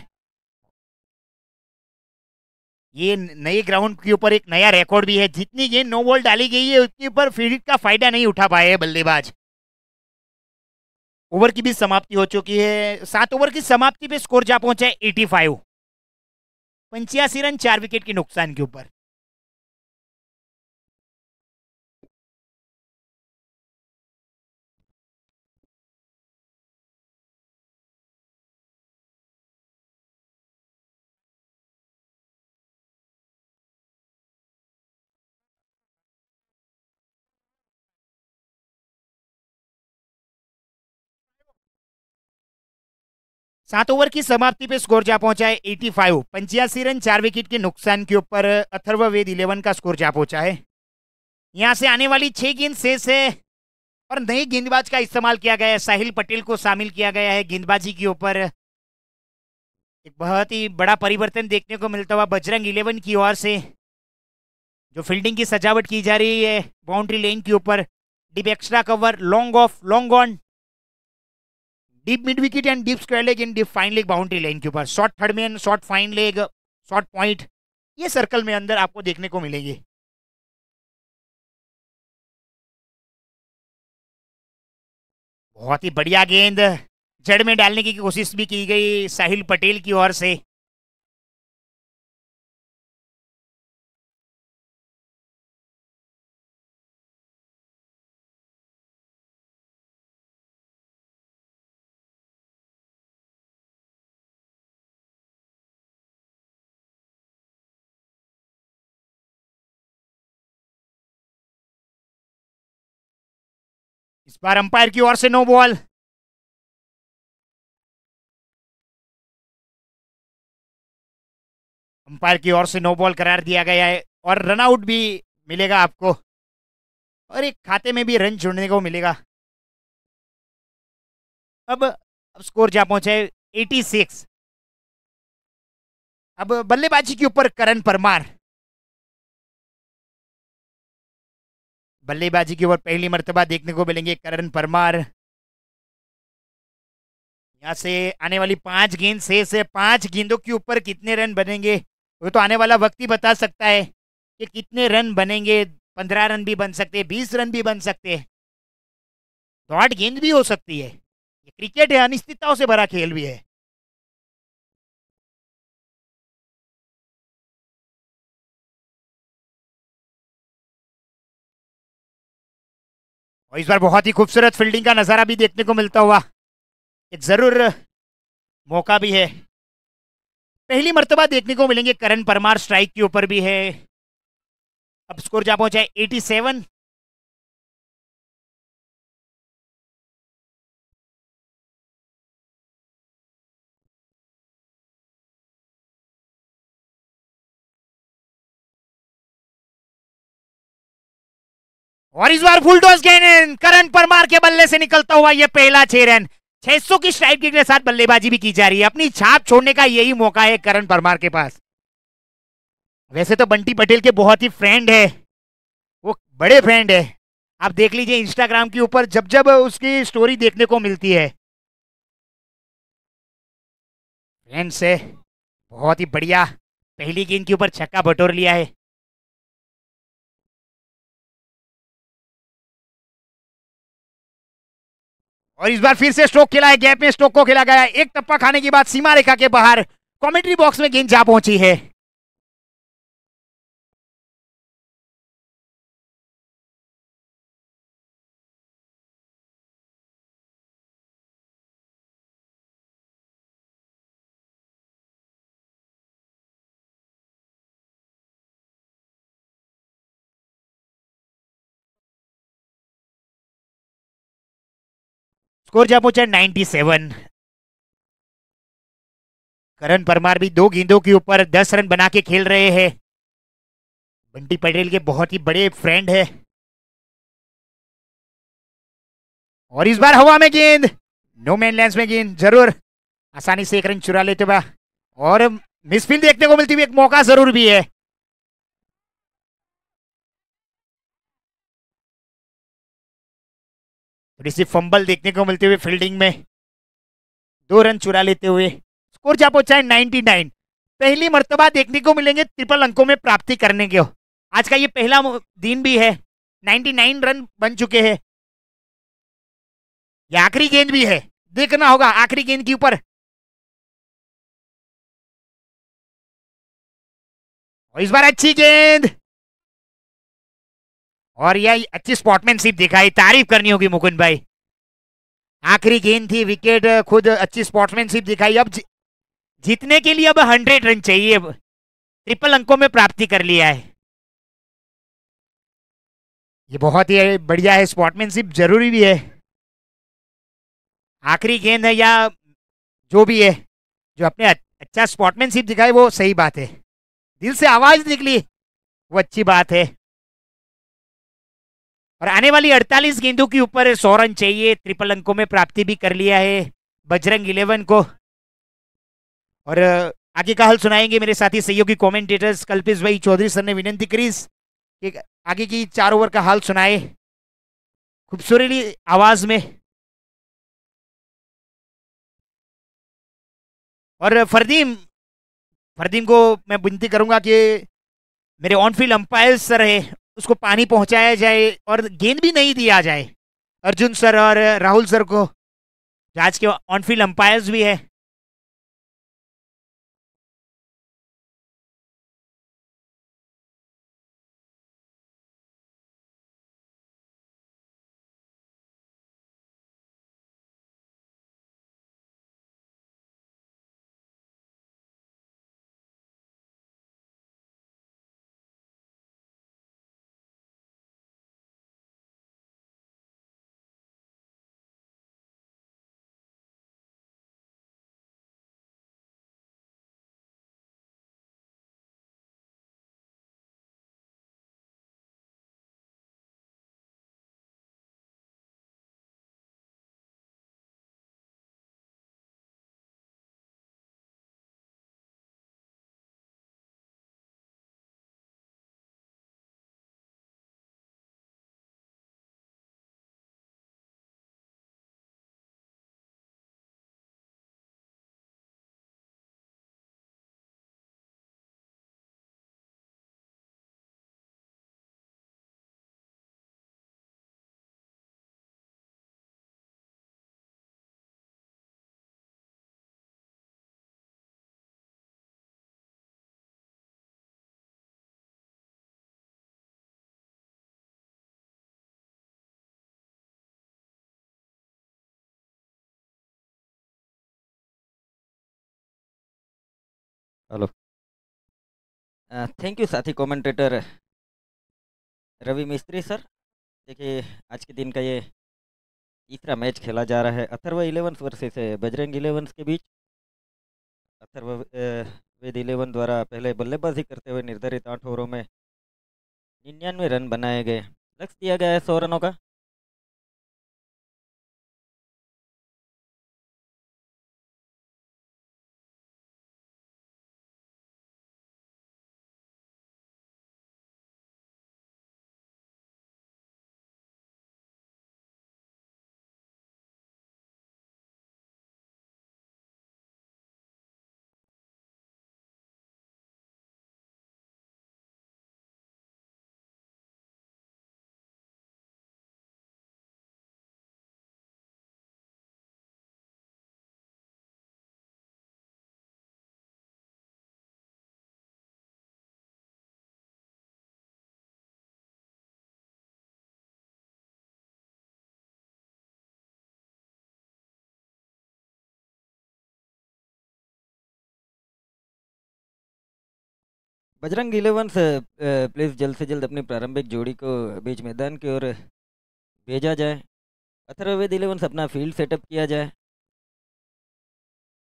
ये नए ग्राउंड के ऊपर एक नया रिकॉर्ड भी है, जितनी गेंद नो बॉल डाली गई है उसके ऊपर फ्री हिट का फायदा नहीं उठा पाए हैं बल्लेबाज। ओवर की भी समाप्ति हो चुकी है। 7 ओवर की समाप्ति पे स्कोर जा पहुंचा है 85। 85 रन 4 विकेट के नुकसान के ऊपर। सात ओवर की समाप्ति पे स्कोर जा पहुंचा है 85। 85 रन 4 विकेट के नुकसान के ऊपर अथर्ववेद 11 का स्कोर जा पहुंचा है। यहां से आने वाली 6 गेंद शेष है और नई गेंदबाज का इस्तेमाल किया गया है। साहिल पटेल को शामिल किया गया है गेंदबाजी के ऊपर। एक बहुत ही बड़ा परिवर्तन देखने को मिलता हुआ बजरंग 11 की ओर से। जो फील्डिंग की सजावट की जा रही है बाउंड्री लेन के ऊपर, deep extra cover, long off, long on, deep mid wicket and deep square leg in deep fine leg boundary line के ऊपर, short third man, short fine leg, short point, ये सर्कल में अंदर आपको देखने को मिलेंगे। बहुत ही बढ़िया गेंद जड़ में डालने की कोशिश भी की गई साहिल पटेल की ओर से। इस बार अंपायर की ओर से नो बॉल। अंपायर की ओर से नो बॉल करार दिया गया है और रनआउट भी मिलेगा आपको और एक खाते में भी रन जोड़ने को मिलेगा। अब स्कोर जा पहुंचा है 86। अब बल्लेबाजी के ऊपर करण परमार। बल्लेबाजी के ऊपर पहली मर्तबा देखने को मिलेंगे करण परमार। यहाँ से आने वाली 5 गेंद से 5 गेंदों के ऊपर कितने रन बनेंगे वो तो आने वाला वक्त ही बता सकता है कि कितने रन बनेंगे। 15 रन भी बन सकते हैं, 20 रन भी बन सकते हैं, डॉट गेंद भी हो सकती है। ये क्रिकेट है, अनिश्चितताओं से भरा खेल भी है। और इस बार बहुत ही खूबसूरत फील्डिंग का नजारा भी देखने को मिलता हुआ एक जरूर मौका भी है। पहली मर्तबा देखने को मिलेंगे करण परमार स्ट्राइक के ऊपर भी है। अब स्कोर जा पहुंचा है 87। और इस बार फुल टॉस गेंद करण परमार के बल्ले से निकलता हुआ यह पहला 6 रन। 600 की स्ट्राइक रेट के साथ बल्लेबाजी भी की जा रही है। अपनी छाप छोड़ने का यही मौका है करण परमार के पास। वैसे तो बंटी पटेल के बहुत ही फ्रेंड है, वो बड़े फ्रेंड है। आप देख लीजिए इंस्टाग्राम के ऊपर जब जब उसकी स्टोरी देखने को मिलती है, फ्रेंड से बहुत ही बढ़िया पहली गेंद के ऊपर छक्का बटोर लिया है। और इस बार फिर से स्ट्रोक खेला है, गैप में स्ट्रोक को खेला गया है। एक टप्पा खाने के बाद सीमा रेखा के बाहर कमेंट्री बॉक्स में गेंद जा पहुंची है। स्कोर जा पहुंचा 97। करण परमार भी 2 गेंदों के ऊपर 10 रन बना के खेल रहे हैं। बंटी पटेल के बहुत ही बड़े फ्रेंड है। और इस बार हवा में गेंद, नो मैन लैंड में गेंद, जरूर आसानी से 1 रन चुरा लेते हुए और मिसफील्ड देखने को मिलती हुई एक मौका जरूर भी है। थोड़ी सी फंबल देखने को मिलते हुए फील्डिंग में 2 रन चुरा लेते हुए स्कोर जा पहुंचा है 99। पहली मर्तबा देखने को मिलेंगे ट्रिपल अंकों में प्राप्ति करने के। आज का ये पहला दिन भी है। 99 रन बन चुके हैं। ये आखिरी गेंद भी है, देखना होगा आखिरी गेंद के ऊपर। और इस बार अच्छी गेंद, और यह अच्छी स्पॉटमैनशिप दिखाई, तारीफ करनी होगी मुकुंद भाई। आखिरी गेंद थी, विकेट खुद, अच्छी स्पॉटमैनशिप दिखाई। अब जीतने के लिए अब 100 रन चाहिए। ट्रिपल अंकों में प्राप्ति कर लिया है। ये बहुत ही बढ़िया है, स्पॉटमैनशिप जरूरी भी है। आखिरी गेंद है या जो भी है, जो अपने अच्छा स्पॉटमैनशिप दिखाए वो सही बात है। दिल से आवाज निकली वो अच्छी बात है। और आने वाली 48 गेंदों के ऊपर 100 रन चाहिए। ट्रिपल अंकों में प्राप्ति भी कर लिया है बजरंग 11 को। और आगे का हल सुनाएंगे मेरे साथी सहयोगी कमेंटेटर्स कल्पेश भाई चौधरी सर ने विनंती करी कि आगे की 4 ओवर का हाल सुनाए खूबसूरती आवाज में। और फरदीम फरदीम को मैं विनती करूंगा कि मेरे ऑन फील्ड अंपायर सर है उसको पानी पहुंचाया जाए और गेंद भी नहीं दिया जाए। अर्जुन सर और राहुल सर को, आज के ऑन फील्ड अंपायर्स भी है। हेलो। थैंक यू साथी कमेंटेटर रवि मिस्त्री सर। देखिए, आज के दिन का ये तीसरा मैच खेला जा रहा है Atharva elevens versus Bajrang elevens के बीच। अथर्व वेद इलेवन द्वारा पहले बल्लेबाजी करते हुए निर्धारित 8 ओवरों में 99 रन बनाए गए। लक्ष्य दिया गया है 100 रनों का। बजरंग इलेवंस प्लीज जल्द से जल्द अपनी प्रारंभिक जोड़ी को बीच मैदान की ओर भेजा जाए। अथर्ववेद इलेवंस अपना फील्ड सेटअप किया जाए।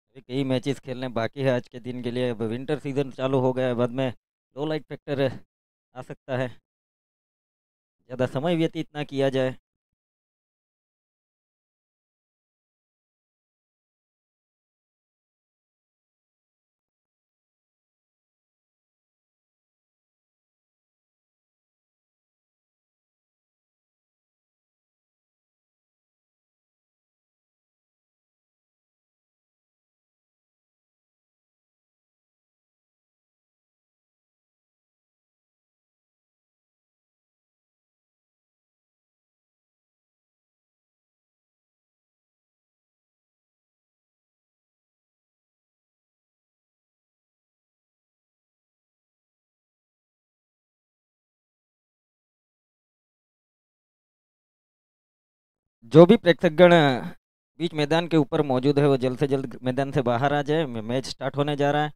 अभी कई मैचेस खेलने बाकी है आज के दिन के लिए। अब विंटर सीजन चालू हो गया है, बाद में लो लाइट फैक्टर आ सकता है। ज़्यादा समय व्यतीत ना किया जाए। जो भी प्रेक्षकगण बीच मैदान के ऊपर मौजूद है वो जल्द से जल्द मैदान से बाहर आ जाए। मैच स्टार्ट होने जा रहा है।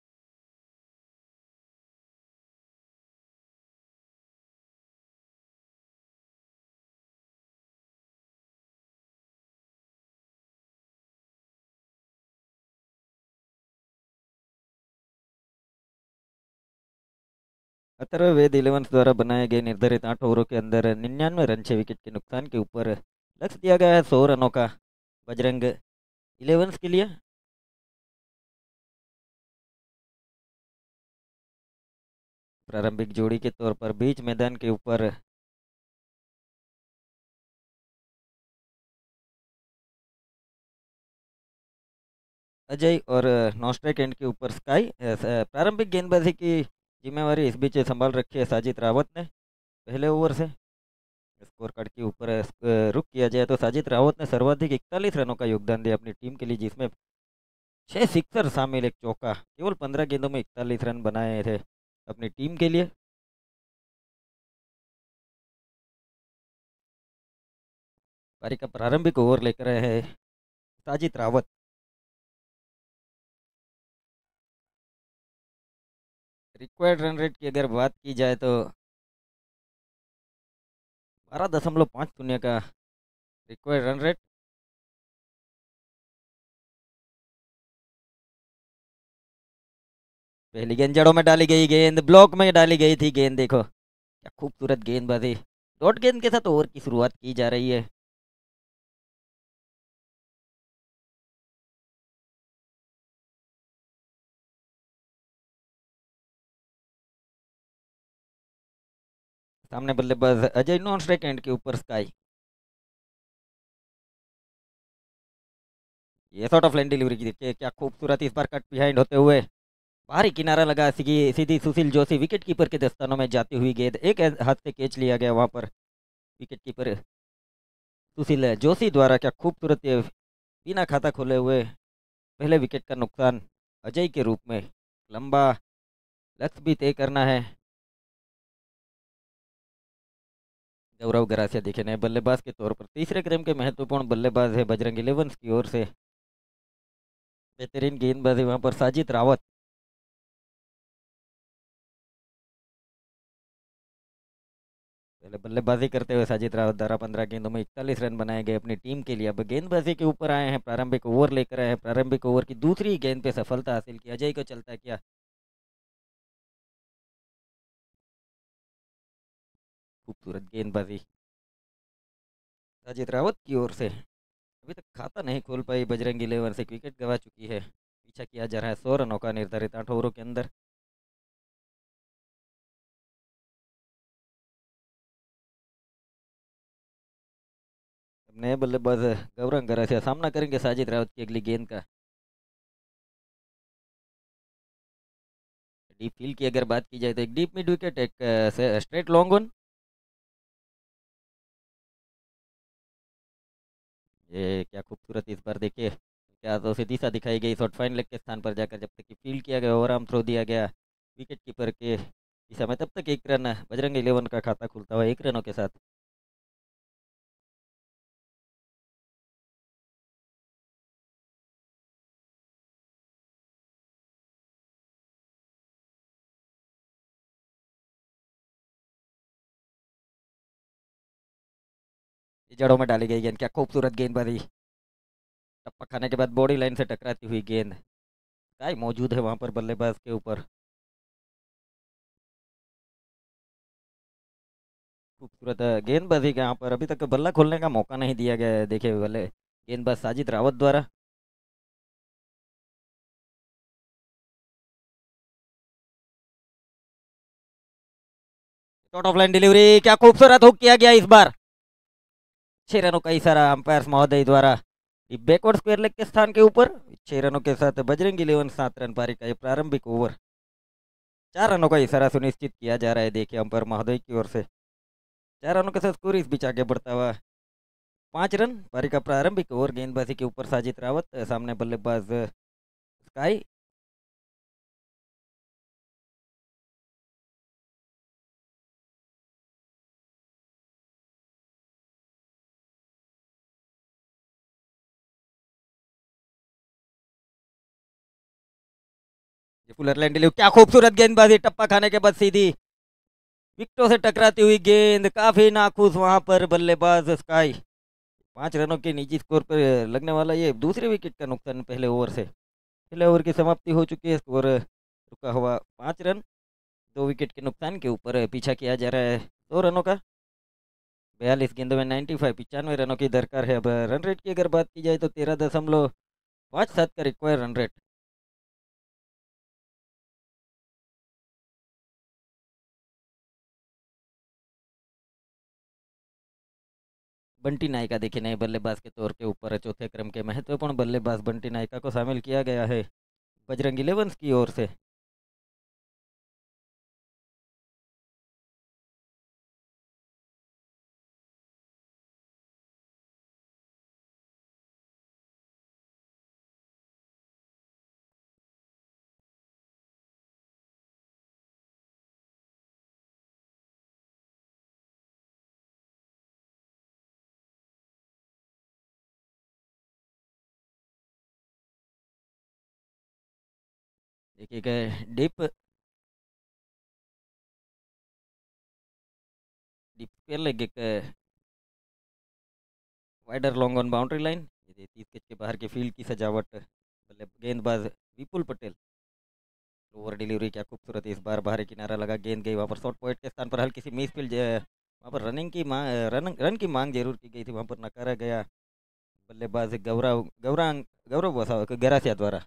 अथर्ववेद इलेवंस द्वारा बनाए गए निर्धारित 8 ओवरों के अंदर 99 रन 6 विकेट के नुकसान के ऊपर लक्ष्य दिया गया है 100 रनों का बजरंग इलेवंस के लिए। प्रारंभिक जोड़ी के तौर पर बीच मैदान के ऊपर अजय और नॉन स्ट्राइक एंड के ऊपर स्काई। प्रारंभिक गेंदबाजी की जिम्मेवारी इस बीच संभाल रखी है साजिद रावत ने। पहले ओवर से स्कोर कार्ड के ऊपर रुक किया जाए तो साजिद रावत ने सर्वाधिक 41 रनों का योगदान दिया अपनी टीम के लिए, जिसमें 6 सिक्सर शामिल, एक चौका। केवल 15 गेंदों में 41 रन बनाए थे अपनी टीम के लिए। पारी का प्रारंभिक ओवर लेकर आए हैं Sajid Rawat. Required run rate की अगर बात की जाए तो 12.50 का रिक्वायर्ड रन रेट। पहली गेंद जड़ों में डाली गई, गेंद ब्लॉक में डाली गई थी गेंद। देखो क्या खूबसूरत गेंदबाजी। डॉट गेंद के साथ ओवर की शुरुआत की जा रही है। सामने बल्लेबाज अजय, नॉन स्ट्राइक एंड के ऊपर स्काई। ये शॉट ऑफ लाइन डिलीवरी की देखिए क्या खूबसूरत, इस बार कट बिहाइंड होते हुए भारी किनारा लगा सीधी सीधी सुशील जोशी विकेट कीपर के दस्तानों में जाती हुई गेंद एक हाथ से कैच लिया गया वहां पर विकेट कीपर सुशील जोशी द्वारा। क्या खूबसूरत ये बिना खाता खोले हुए पहले विकेट का नुकसान अजय के रूप में। लंबा लक्ष्य भी तय करना है। गौरव गरासिया देखे नए बल्लेबाज के तौर पर तीसरे क्रम के महत्वपूर्ण बल्लेबाज है बजरंग इलेवंस की ओर से। बेहतरीन गेंदबाजी वहां पर साजिद रावत। बल्लेबाजी करते हुए साजिद राउत द्वारा 15 गेंदों में 41 रन बनाए गए अपनी टीम के लिए। अब गेंदबाजी के ऊपर आए हैं, प्रारंभिक ओवर लेकर आए हैं। प्रारंभिक ओवर की दूसरी गेंद पे सफलता हासिल की, अजय को चलता किया। खूबसूरत गेंदबाजी साजिद रावत की ओर से। अभी तक खाता नहीं खोल पाई बजरंग इलेवन, से विकेट गंवा चुकी है। पीछा किया जा रहा है 100 रनों का निर्धारित 8 ओवरों के अंदर। नए बल्लेबाज गौरंग गरासिया सामना करेंगे साजिद रावत की अगली गेंद का। डीप फील्ड की अगर बात की जाए तो एक डीप मिड विकेट, एक स्ट्रेट लॉन्ग वन। ये क्या खूबसूरत इस बार देखिए, क्या तो उसे दिशा दिखाई गई शॉर्ट फाइन लेग के स्थान पर जाकर, जब तक कि फील्ड किया गया ओवर आर्म थ्रो दिया गया विकेट कीपर के दिशा में, तब तक एक रन बजरंग इलेवन का खाता खुलता हुआ 1 रनों के साथ। जड़ों में डाली गई गेंद, क्या खूबसूरत गेंदबाजी। टप्पा खाने के बाद बॉडी लाइन से टकराती हुई गेंद, क्या ही मौजूद है वहां पर बल्लेबाज के ऊपर। खूबसूरत गेंदबाजी के यहाँ पर अभी तक बल्ला खोलने का मौका नहीं दिया गया है, देखिए बल्ले गेंदबाज साजिद रावत द्वारा। शॉर्ट ऑफ लाइन डिलीवरी, क्या खूबसूरत हुक किया गया इस बार। 6 रनों का इशारा अंपायर महोदय द्वारा बैकवर्ड स्क्वायर लेग के स्थान के ऊपर। 6 रनों के साथ बजरंग इलेवन 7 रन पारी का ये प्रारंभिक ओवर। 4 रनों का इशारा सुनिश्चित किया जा रहा है, देखिए अंपायर महोदय की ओर से। 4 रनों के साथ स्कोर इस बीच आगे बढ़ता हुआ 5 रन पारी का प्रारंभिक ओवर। गेंदबाजी के ऊपर साजिद रावत, सामने बल्लेबाज स्काई। ये फुलर लाइन डिलीवरी, क्या खूबसूरत गेंदबाजी, टप्पा खाने के बाद सीधी विकेटों से टकराती हुई गेंद, काफी नाखुश वहां पर बल्लेबाज स्काई। 5 रनों के निजी स्कोर पर लगने वाला ये दूसरे विकेट का नुकसान पहले ओवर से। पहले ओवर की समाप्ति हो चुकी है, स्कोर रुका हुआ 5 रन, 2 विकेट के नुकसान के ऊपर। पीछा किया जा रहा है 100 रनों का। 42 गेंदों में 95, 95 रनों की दरकार है। अब रन रेट की अगर बात की जाए तो 13.57 का require run rate. Bunty Nykaa देखिए नए बल्लेबाज के तौर के ऊपर चौथे क्रम के महत्वपूर्ण बल्लेबाज बंटी नायका को शामिल किया गया है बजरंग इलेवंस की ओर से। देखिए गए डीप डीप पेयर लेग एक wider long on boundary line. ये 30 गज के बाहर के फील्ड की सजावट। बल्ले गेंदबाज विपुल पटेल। ओवर डिलीवरी, क्या खूबसूरत इस बार बाहरी किनारा लगा, गेंद गई वहाँ पर शॉर्ट पॉइंट के स्थान पर। हल्की सी मिस फील्ड, वहाँ पर रनिंग की मांग, रन की मांग जरूर की गई थी, वहाँ पर नकारा गया बल्लेबाज गौरव गरासिया द्वारा।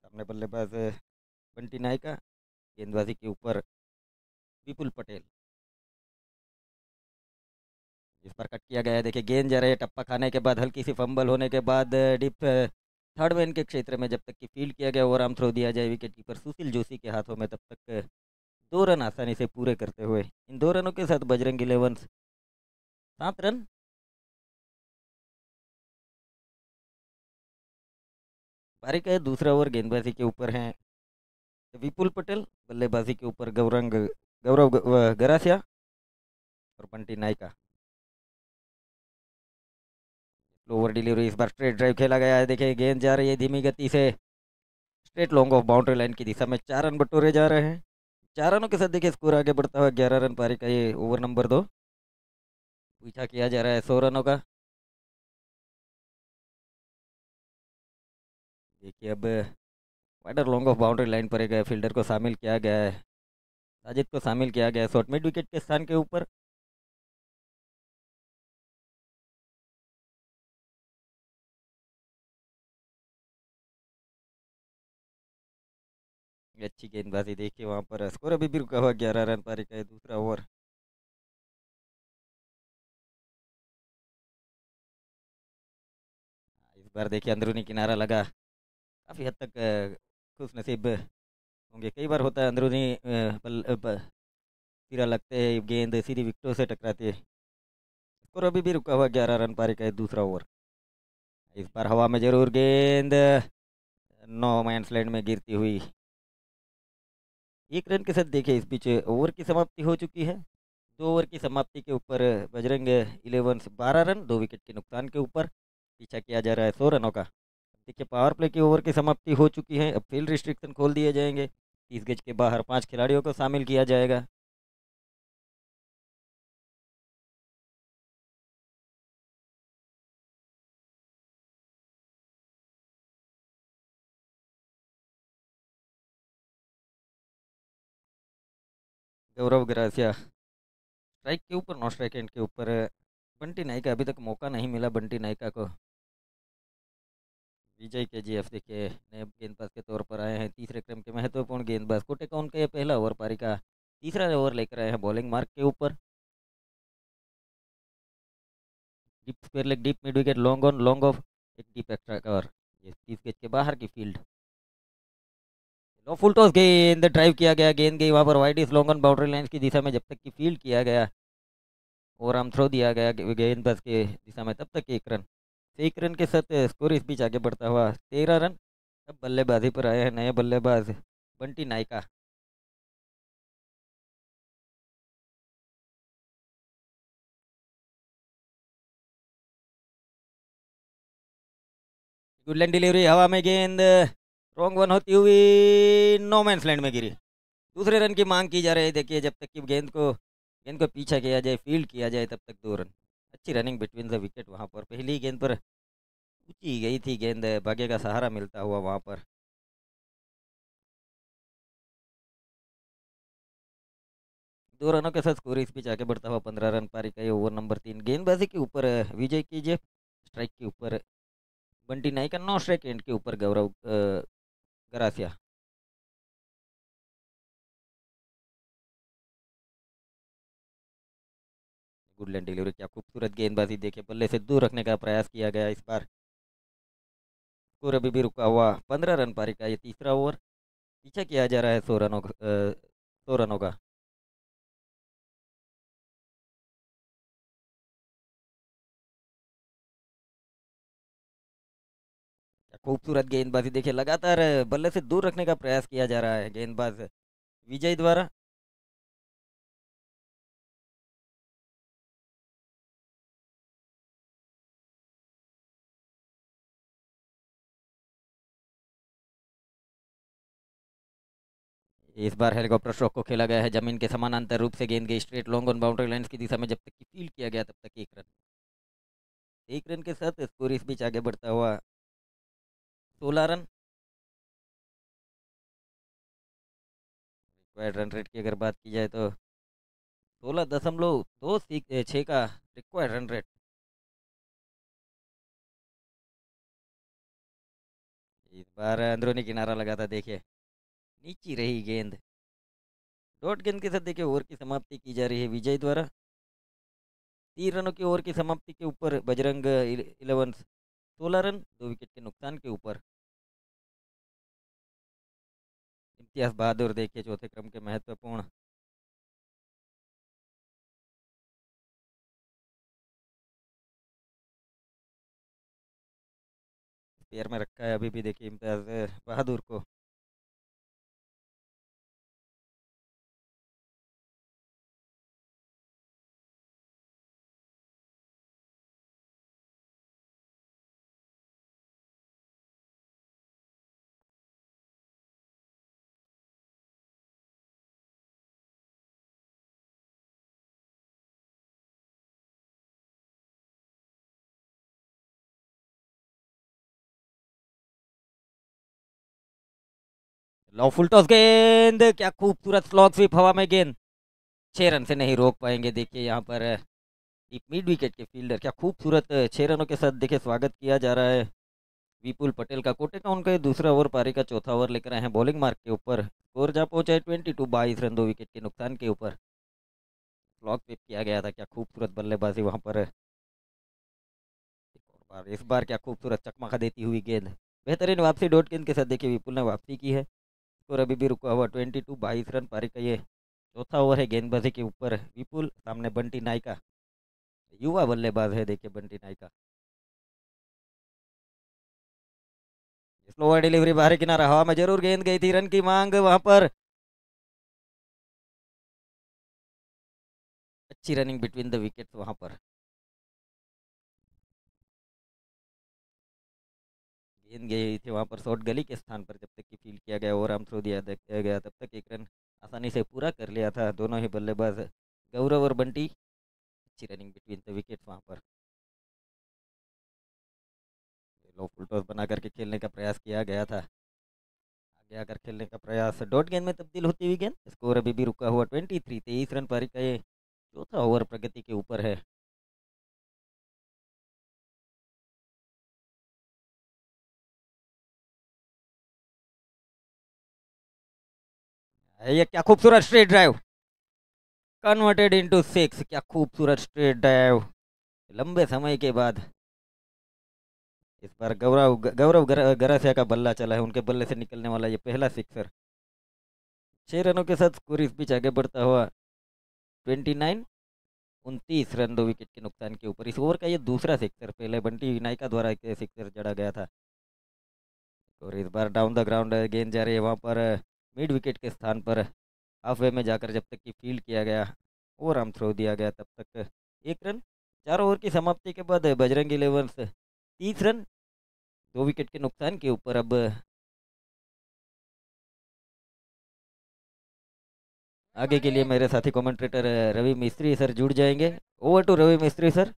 सामने बल्लेबाज बंटी नायका, गेंदबाजी के ऊपर विपुल पटेल। इस पर कट किया गया है, देखिए गेंद जा रही है टप्पा खाने के बाद, हल्की सी फंबल होने के बाद डिप थर्ड मैन के क्षेत्र में जब तक कि फील्ड किया गया ओवर आर्म थ्रो दिया जाए विकेट कीपर सुशील जोशी के हाथों में, तब तक 2 रन आसानी से पूरे करते हुए इन 2 रनों के साथ बजरंग इलेवन 7 रन। पारी का दूसरा ओवर गेंदबाजी के ऊपर है विपुल पटेल, बल्लेबाजी के ऊपर गौरव गरासिया और बंटी नायका। ओवर डिलीवरी, इस बार स्ट्रेट ड्राइव खेला गया है, देखिए गेंद जा रही है धीमी गति से straight long off boundary line की दिशा में। 4 रन बटोरे जा रहे हैं। 4 रनों के साथ देखिए स्कोर आगे बढ़ता हुआ 11 रन पारी का ये ओवर नंबर 2 पीछा किया जा रहा है 100 रनों का। देखिए अब wider long off boundary line पर एक फील्डर को शामिल किया गया है, साजिद को शामिल किया गया है शॉर्ट मिड विकेट के स्थान के ऊपर। अच्छी गेंदबाजी देखिए वहां पर स्कोर अभी भी रुका हुआ 11 रन पारी का ये दूसरा ओवर। इस बार देखिए अंदरूनी किनारा लगा, काफी हद तक खुश नसीब होंगे। कई बार होता है अंदरूनी सिरा लगते हैं, गेंद सीधी विकेटों से टकराती है। स्कोर अभी भी रुका हुआ 11 रन पारी का ये दूसरा ओवर। इस बार हवा में जरूर गेंद नो मैंस लैंड में गिरती हुई। 1 रन के साथ देखिए इस बीच ओवर की समाप्ति हो चुकी है। 2 ओवर की समाप्ति के ऊपर बजरंग 11 से 12 रन 2 विकेट के नुकसान के ऊपर पीछा किया जा रहा है 100 रनों का। देखिए पावर प्ले की ओवर की समाप्ति हो चुकी है, अब फील्ड रिस्ट्रिक्शन खोल दिए जाएंगे। 30 गज के बाहर 5 खिलाड़ियों को शामिल किया जाएगा। गौरव गरासिया स्ट्राइक के ऊपर, नॉन स्ट्राइक एंड के ऊपर। बंटी नायका अभी तक मौका नहीं मिला बंटी नायका को। विजय केजीएफ देखिए नए गेंदबाज के तौर पर आए हैं, तीसरे क्रम के महत्वपूर्ण गेंदबाज। कोटेकॉन का ये पहला ओवर पारी का तीसरा ओवर लेकर आए हैं बॉलिंग मार्क के ऊपर। Deep square leg, deep mid wicket, long on, long off, एक डीप एक्स्ट्रा कवर। ये 30 गज के बाहर की फील्ड। लो फुल टॉस गेंद ड्राइव किया गया, गेंद गई वहां पर वाइड इस लॉन्ग ऑन बाउंड्री लाइन की दिशा में जब तक की फील्ड किया गया और आर्म थ्रो दिया गया गेंदबाज के दिशा में, तब तक 1 रन। 1 रन के साथ स्कोर इस बीच आगे बढ़ता हुआ 13 रन। अब बल्लेबाजी पर आए हैं नए बल्लेबाज बंटी नायका। गुडलैंड डिलीवरी, हवा में गेंद रॉन्ग वन होती हुई नो मैंस लैंड में गिरी। दूसरे रन की मांग की जा रही है। देखिए जब तक कि गेंद को पीछा किया जाए, फील्ड किया जाए, तब तक 2 रन। अच्छी रनिंग बिटवीन द विकेट वहां पर, पहली गेंद पर ऊंची गई थी गेंद, भाग्य का सहारा मिलता हुआ वहां पर। 2 रनों के साथ स्कोर इस बीच आगे बढ़ता हुआ 15 रन पारी का ये ओवर नंबर 3। गेंदबाजी के ऊपर विजय कीजिए, स्ट्राइक के ऊपर Bunty Nayaka, no strike end के ऊपर गौरव गरासिया। गुडलैंड डिलीवरी, क्या खूबसूरत गेंदबाजी देखिए, बल्ले से दूर रखने का प्रयास किया गया इस बार। स्कोर अभी भी रुका हुआ 15 रन पारी का ये तीसरा ओवर। पीछा किया जा रहा है 100 रनों का। क्या खूबसूरत गेंदबाजी देखिए, लगातार बल्ले से दूर रखने का प्रयास किया जा रहा है गेंदबाज विजय द्वारा। इस बार हेलीकॉप्टर स्ट्रोक को खेला गया है जमीन के समानांतर रूप से, गेंद गई straight long on boundary line की दिशा में, जब तक कि फील्ड किया गया तब तक 1 रन। 1 रन के साथ स्कोर इस बीच आगे बढ़ता हुआ 16 रन। रिक्वायर्ड रन रेट की अगर बात की जाए तो 16.26 का रिक्वायर्ड रन रेट। इस बार अंदरूनी किनारा लगा था देखिए, नीची रही गेंद। डॉट गेंद के साथ देखिए ओवर की समाप्ति की जा रही है विजय द्वारा। 3 रनों की ओवर की समाप्ति के ऊपर बजरंग 11 16 रन 2 विकेट के नुकसान के ऊपर। इम्तियाज बहादुर देखिए चौथे क्रम के महत्वपूर्ण। पेयर में रखा है अभी भी देखिए इम्तियाज बहादुर को। लो फुल टॉस गेंद, क्या खूबसूरत स्लॉग स्वीप हवा में गेंद, 6 रन से नहीं रोक पाएंगे। देखिए यहाँ पर मिड विकेट के फील्डर, क्या खूबसूरत 6 रनों के साथ देखिए स्वागत किया जा रहा है विपुल पटेल का। कोटे का उनका दूसरा ओवर पारी का चौथा ओवर लेकर आए हैं बॉलिंग मार्क के ऊपर। स्कोर जहाँ पहुंचा है 22 रन, 2 विकेट के नुकसान के ऊपर। स्लॉग स्वीप किया गया था, क्या खूबसूरत बल्लेबाजी वहां पर। इस बार क्या खूबसूरत चकमका देती हुई गेंद, बेहतरीन वापसी डॉट गेंद के साथ देखिए विपुल ने वापसी की है। स्कोर अभी भी रुका हुआ 22 रन, पारी का ये चौथा ओवर है। गेंदबाजी के ऊपर विपुल, सामने बंटी नायका, युवा बल्लेबाज है देखिए बंटी नायका। स्लोअर डिलीवरी बाहरी किनारा, हवा में जरूर गेंद गई थी, रन की मांग वहां पर। अच्छी रनिंग बिटवीन द विकेट्स वहां पर। गेंद गई थी वहां पर शॉर्ट गली के स्थान पर, जब तक कि फील्ड किया गया ओवर आर्म थ्रो दिया गया तब तक 1 रन आसानी से पूरा कर लिया था दोनों ही बल्लेबाज गौरव और बंटी। अच्छी रनिंग बिटवीन द विकेट्स वहां पर। लो फुल टॉस बना करके खेलने का प्रयास किया गया था, आगे आकर खेलने का प्रयास, डॉट गेंद में तब्दील होती हुई गेंद। स्कोर अभी भी रुका हुआ 23 रन, पारी का ये चौथा ओवर प्रगति के ऊपर है। ये क्या खूबसूरत स्ट्रेट ड्राइव, कन्वर्टेड इनटू 6, क्या खूबसूरत स्ट्रेट ड्राइव लंबे समय के बाद। इस बार गौरव गरासिया का बल्ला चला है, उनके बल्ले से निकलने वाला ये पहला सिक्सर। 6 रनों के साथ स्कोर इस बीच आगे बढ़ता हुआ 29 रन, 2 विकेट के नुकसान के ऊपर। इस ओवर का ये दूसरा सिक्सर, पहले बंटी नायका द्वारा एक सिक्सर जड़ा गया था। और इस बार डाउन द ग्राउंड गेंद जा रही है वहाँ पर मिड विकेट के स्थान पर। हाफ वे में जाकर जब तक कि फील्ड किया गया, ओवर आर्म थ्रो दिया गया, तब तक 1 रन। 4 ओवर की समाप्ति के बाद बजरंग इलेवंस 30 रन, 2 विकेट के नुकसान के ऊपर। अब आगे के लिए मेरे साथी कमेंटेटर रवि मिस्त्री सर जुड़ जाएंगे। ओवर टू रवि मिस्त्री सर।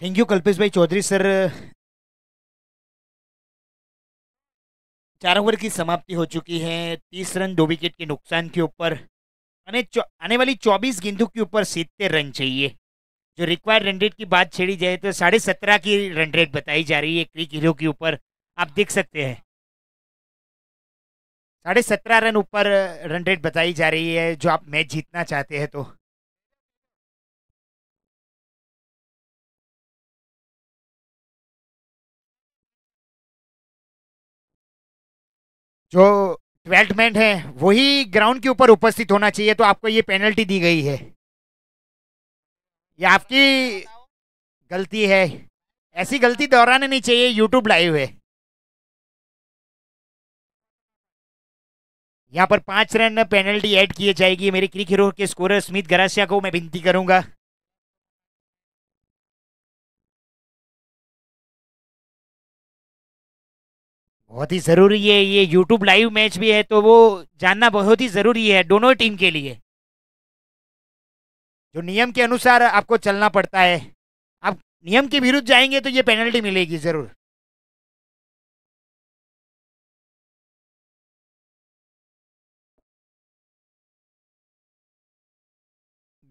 थैंक यू कल्पेश भाई चौधरी सर। 4 ओवर की समाप्ति हो चुकी है, 30 रन 2 विकेट के नुकसान के ऊपर। आने वाली 24 गेंदों के ऊपर 70 रन चाहिए। जो रिक्वायर्ड रन रेट की बात छेड़ी जाए तो 17.5 की रन रेट बताई जा रही है क्रिक हीरो के ऊपर। आप देख सकते हैं 17.5 रन ऊपर रन रेट बताई जा रही है, जो आप मैच जीतना चाहते हैं तो। जो 12th मैन है वही ग्राउंड के ऊपर उपस्थित होना चाहिए, तो आपको ये पेनल्टी दी गई है। ये आपकी गलती है, ऐसी गलती दोहरानी नहीं चाहिए, यूट्यूब लाइव है। यहाँ पर 5 रन पेनल्टी ऐड किए जाएगी। मेरे क्रिक हीरो के स्कोरर स्मिथ गरासिया को मैं विनती करूंगा। बहुत ही जरूरी है, ये यूट्यूब लाइव मैच भी है तो वो जानना बहुत ही जरूरी है दोनों टीम के लिए। जो नियम के अनुसार आपको चलना पड़ता है, आप नियम के विरुद्ध जाएंगे तो ये पेनल्टी मिलेगी जरूर।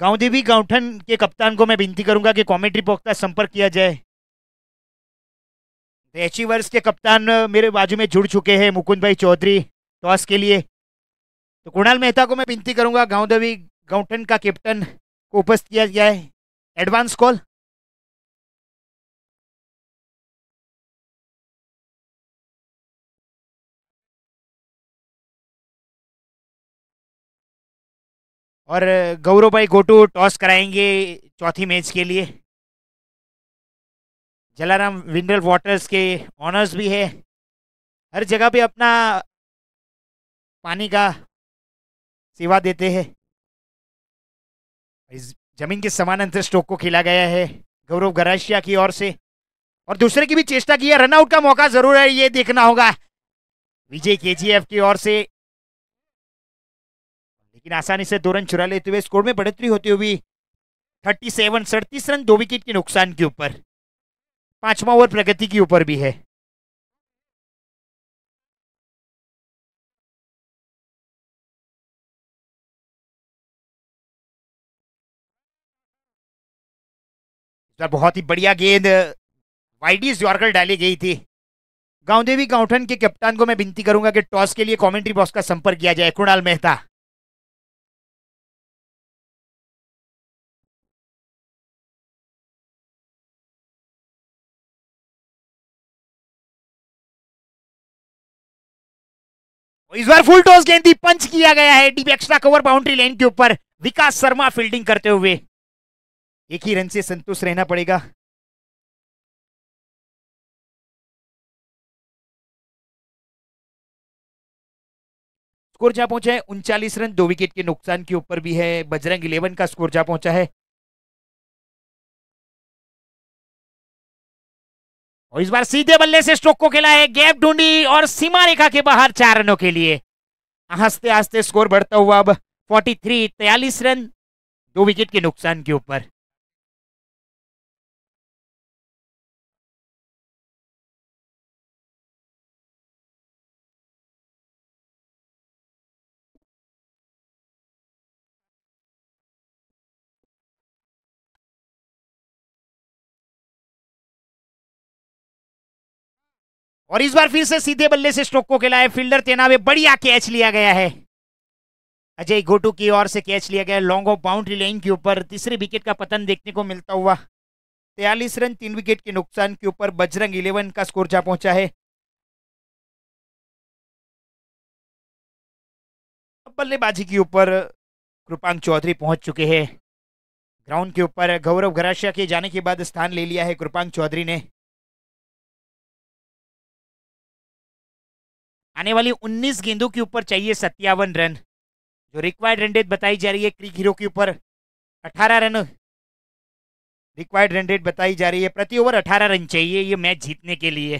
गांवदेवी गांवठन के कप्तान को मैं विनती करूंगा कि कमेंट्री बॉक्स का संपर्क किया जाए। अचीवर्स के कप्तान मेरे बाजू में जुड़ चुके हैं, मुकुंद भाई चौधरी टॉस के लिए। तो कुणाल मेहता को मैं विनती करूंगा गांवदेवी गांवठन का कैप्टन को उपस्थित किया जाए। Advance call. और गौरव भाई गोटू टॉस कराएंगे चौथी मैच के लिए। जलाराम विंडल वाटर्स के ऑनर्स भी है, हर जगह पे अपना पानी का सेवा देते हैं। इस जमीन के समानांतर स्ट्रोक को खेला गया है गौरव गरासिया की ओर से, और दूसरे की भी चेष्टा की है। रनआउट का मौका जरूर है, ये देखना होगा विजय केजीएफ की ओर से, लेकिन आसानी से 2 रन चुरा लेते हुए स्कोर में बढ़ोतरी होती हुई 37 रन 2 विकेट के नुकसान के ऊपर। 5वां ओवर प्रगति के ऊपर भी है। सर बहुत ही बढ़िया गेंद वाइडीज यॉर्कर डाली गई थी। गांवदेवी गांवठन के कप्तान को मैं विनती करूंगा कि टॉस के लिए कमेंट्री बॉक्स का संपर्क किया जाए। कुणाल मेहता। इस बार फुल टॉस गेंद थी, पंच किया गया है deep extra cover boundary line के ऊपर। विकास शर्मा फील्डिंग करते हुए, एक ही रन से संतुष्ट रहना पड़ेगा। स्कोर जहां पहुंचा है 39 रन, 2 विकेट के नुकसान के ऊपर भी है। बजरंग 11 का स्कोर जहां पहुंचा है। और इस बार सीधे बल्ले से स्ट्रोक को खेला है, गैप ढूंढी और सीमा रेखा के बाहर 4 रनों के लिए। हंसते हंसते स्कोर बढ़ता हुआ अब 43 रन, 2 विकेट के नुकसान के ऊपर। और इस बार फिर से सीधे बल्ले से स्ट्रोक को खेला है, फील्डर तेनावे, बढ़िया कैच लिया गया है। अजय गोटू की ओर से कैच लिया गया है लॉन्ग ऑफ बाउंड्री लाइन के ऊपर। तीसरे विकेट का पतन देखने को मिलता हुआ। 43 रन, 3 विकेट के नुकसान के ऊपर बजरंग 11 का स्कोर जा पहुंचा है। बल्लेबाजी के ऊपर कृपांक चौधरी पहुंच चुके हैं। ग्राउंड के ऊपर गौरव घराशिया के जाने के बाद स्थान ले लिया है कृपांक चौधरी ने। आने वाली 19 गेंदों के ऊपर चाहिए 57 रन। जो रिक्वायर्ड रन रेट बताई जा रही है क्रिक हीरो के ऊपर 18 रन रिक्वायर्ड रन रेट बताई जा रही है। प्रति ओवर 18 रन चाहिए ये मैच जीतने के लिए।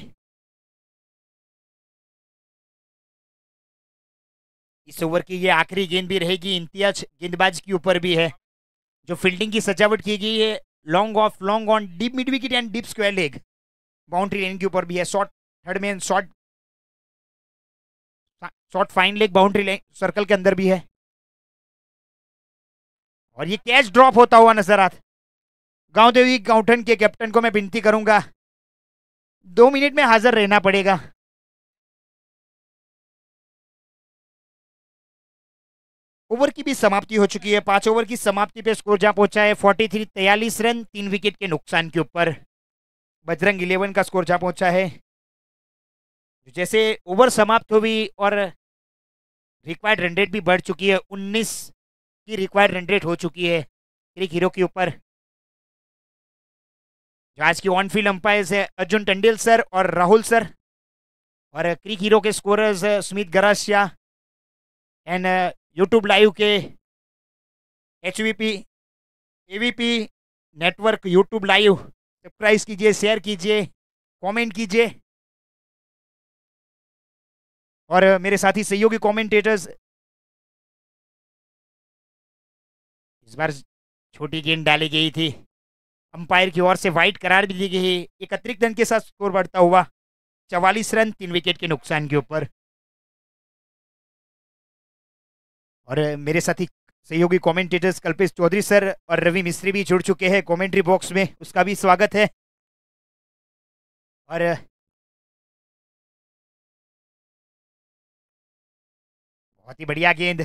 इस ओवर की ये आखिरी गेंद भी रहेगी। इम्तियाज गेंदबाज के ऊपर भी है। जो फील्डिंग की सजावट की गई है, long off, long on, deep mid wicket and deep square leg boundary line के ऊपर भी है। शॉर्ट थर्ड में short fine leg boundary line circle के अंदर भी है। और ये कैच ड्रॉप होता हुआ नजर आता। गांवदेवी गांवठन के कैप्टन को मैं विनती करूंगा 2 मिनट में हाजिर रहना पड़ेगा। ओवर की भी समाप्ति हो चुकी है। 5 ओवर की समाप्ति पे स्कोर जहां पहुंचा है 43 रन, 3 विकेट के नुकसान के ऊपर। बजरंग 11 का स्कोर जहां पहुंचा है। जैसे ओवर समाप्त हुई और रिक्वायर्ड रन रेट भी बढ़ चुकी है, 19 की रिक्वायर्ड रन रेट हो चुकी है क्रिक हीरो के ऊपर। जो आज की ऑन फील्ड अंपायर्स है अर्जुन टंडेल सर और राहुल सर, और क्रिक हीरो के scorers Sumit Garasia and YouTube live के HVP AVP network YouTube live. Subscribe कीजिए, शेयर कीजिए, कमेंट कीजिए। और मेरे साथी सहयोगी कमेंटेटर्स। इस बार छोटी गेंद डाली गई थी, अंपायर की ओर से वाइड करार भी दी गई है। एक अतिरिक्त रन के साथ स्कोर बढ़ता हुआ 44 रन, 3 विकेट के नुकसान के ऊपर। और मेरे साथी सहयोगी कमेंटेटर्स कल्पेश चौधरी सर और रवि मिस्त्री भी जुड़ चुके हैं कमेंट्री बॉक्स में, उसका भी स्वागत है। और बहुत ही बढ़िया गेंद।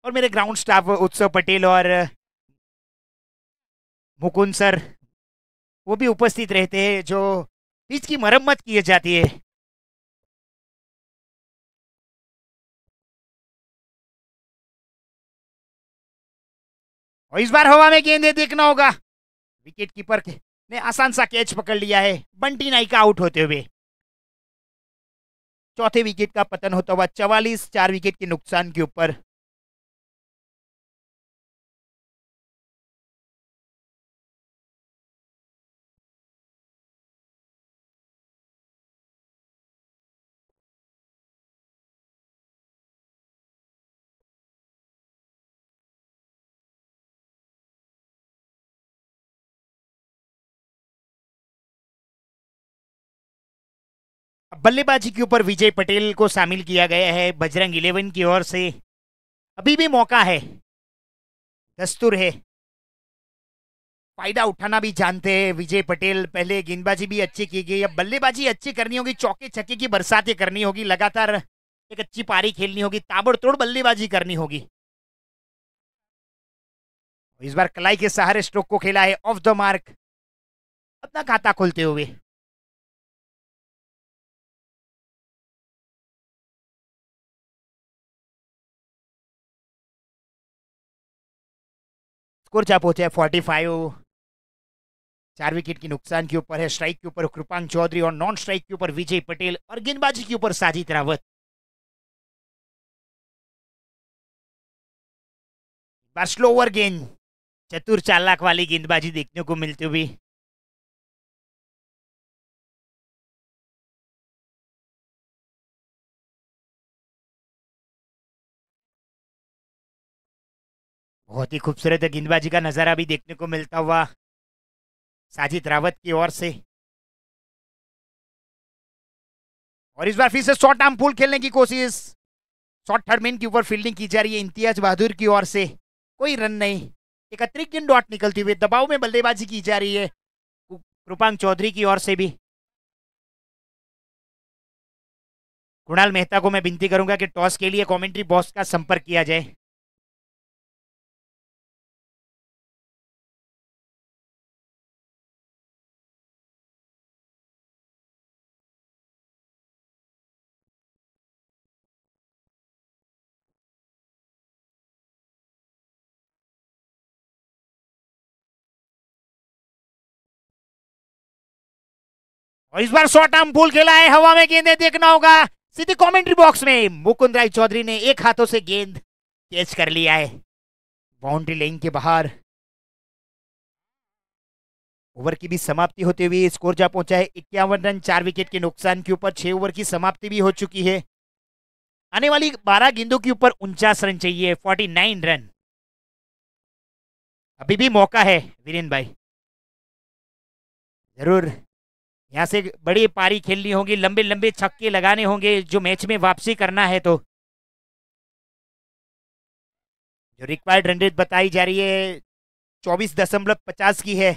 और मेरे ग्राउंड स्टाफ उत्सव पटेल और मुकुंद सर वो भी उपस्थित रहते हैं, जो पिच की मरम्मत की जाती है। और इस बार हवा में गेंदे देखना होगा। विकेट कीपर ने आसान सा कैच पकड़ लिया है बंटी नाइका आउट होते हुए। चौथे विकेट का पतन होता हुआ 44, 4 विकेट के नुकसान के ऊपर। बल्लेबाजी के ऊपर विजय पटेल को शामिल किया गया है बजरंग 11 की ओर से। अभी भी मौका है, दस्तूर है। फायदा उठाना भी जानते हैं विजय पटेल। पहले गेंदबाजी भी अच्छी की गई, अब बल्लेबाजी अच्छी करनी होगी, चौके छक्के की बरसातें करनी होगी, लगातार एक अच्छी पारी खेलनी होगी, ताबड़तोड़ बल्लेबाजी करनी होगी। इस बार कलाई के सहारे स्ट्रोक को खेला है ऑफ द मार्क, अपना खाता खोलते हुए। स्कोर क्या पहुंचा है 45। 4 विकेट की नुकसान के ऊपर है। स्ट्राइक के ऊपर कृपांक चौधरी और नॉन स्ट्राइक के ऊपर विजय पटेल और गेंदबाजी के ऊपर साजिद रावत। बार स्लोअर गेंद, चतुर चालाक वाली गेंदबाजी देखने को मिलती हुई। बहुत ही खूबसूरत गेंदबाजी का नजारा भी देखने को मिलता हुआ साजिद रावत की ओर से। और इस बार फिर से शॉर्ट आर्म पुल खेलने की कोशिश। शॉर्ट थर्ड मैन के ऊपर फील्डिंग की जा रही है इम्तियाज बहादुर की ओर से। कोई रन नहीं, एक अतिरिक्त गेंद डॉट निकलती हुई, दबाव में बल्लेबाजी की जा रही है कृपांक चौधरी की ओर से भी। कुणाल मेहता को मैं विनती करूंगा कि टॉस के लिए कमेंट्री बॉक्स का संपर्क किया जाए। और इस बार शॉर्ट आर्म पुल खेला है, हवा में गेंदें देखना होगा। सीधे कमेंट्री बॉक्स में मुकुंद राय चौधरी ने एक हाथों से गेंद कैच कर लिया है बाउंड्री लाइन के बाहर। ओवर की भी समाप्ति होते हुए स्कोर जा पहुंचा है 51 रन। 4 विकेट के नुकसान के ऊपर 6 ओवर की समाप्ति भी हो चुकी है। आने वाली 12 गेंदों के ऊपर 49 रन चाहिए, 49 रन। अभी भी मौका है वीरेंद्र भाई, जरूर यहाँ से बड़ी पारी खेलनी होगी, लंबे लंबे छक्के लगाने होंगे जो मैच में वापसी करना है। तो जो रिक्वायर्ड रन रेट बताई जा रही है 24.50 की है।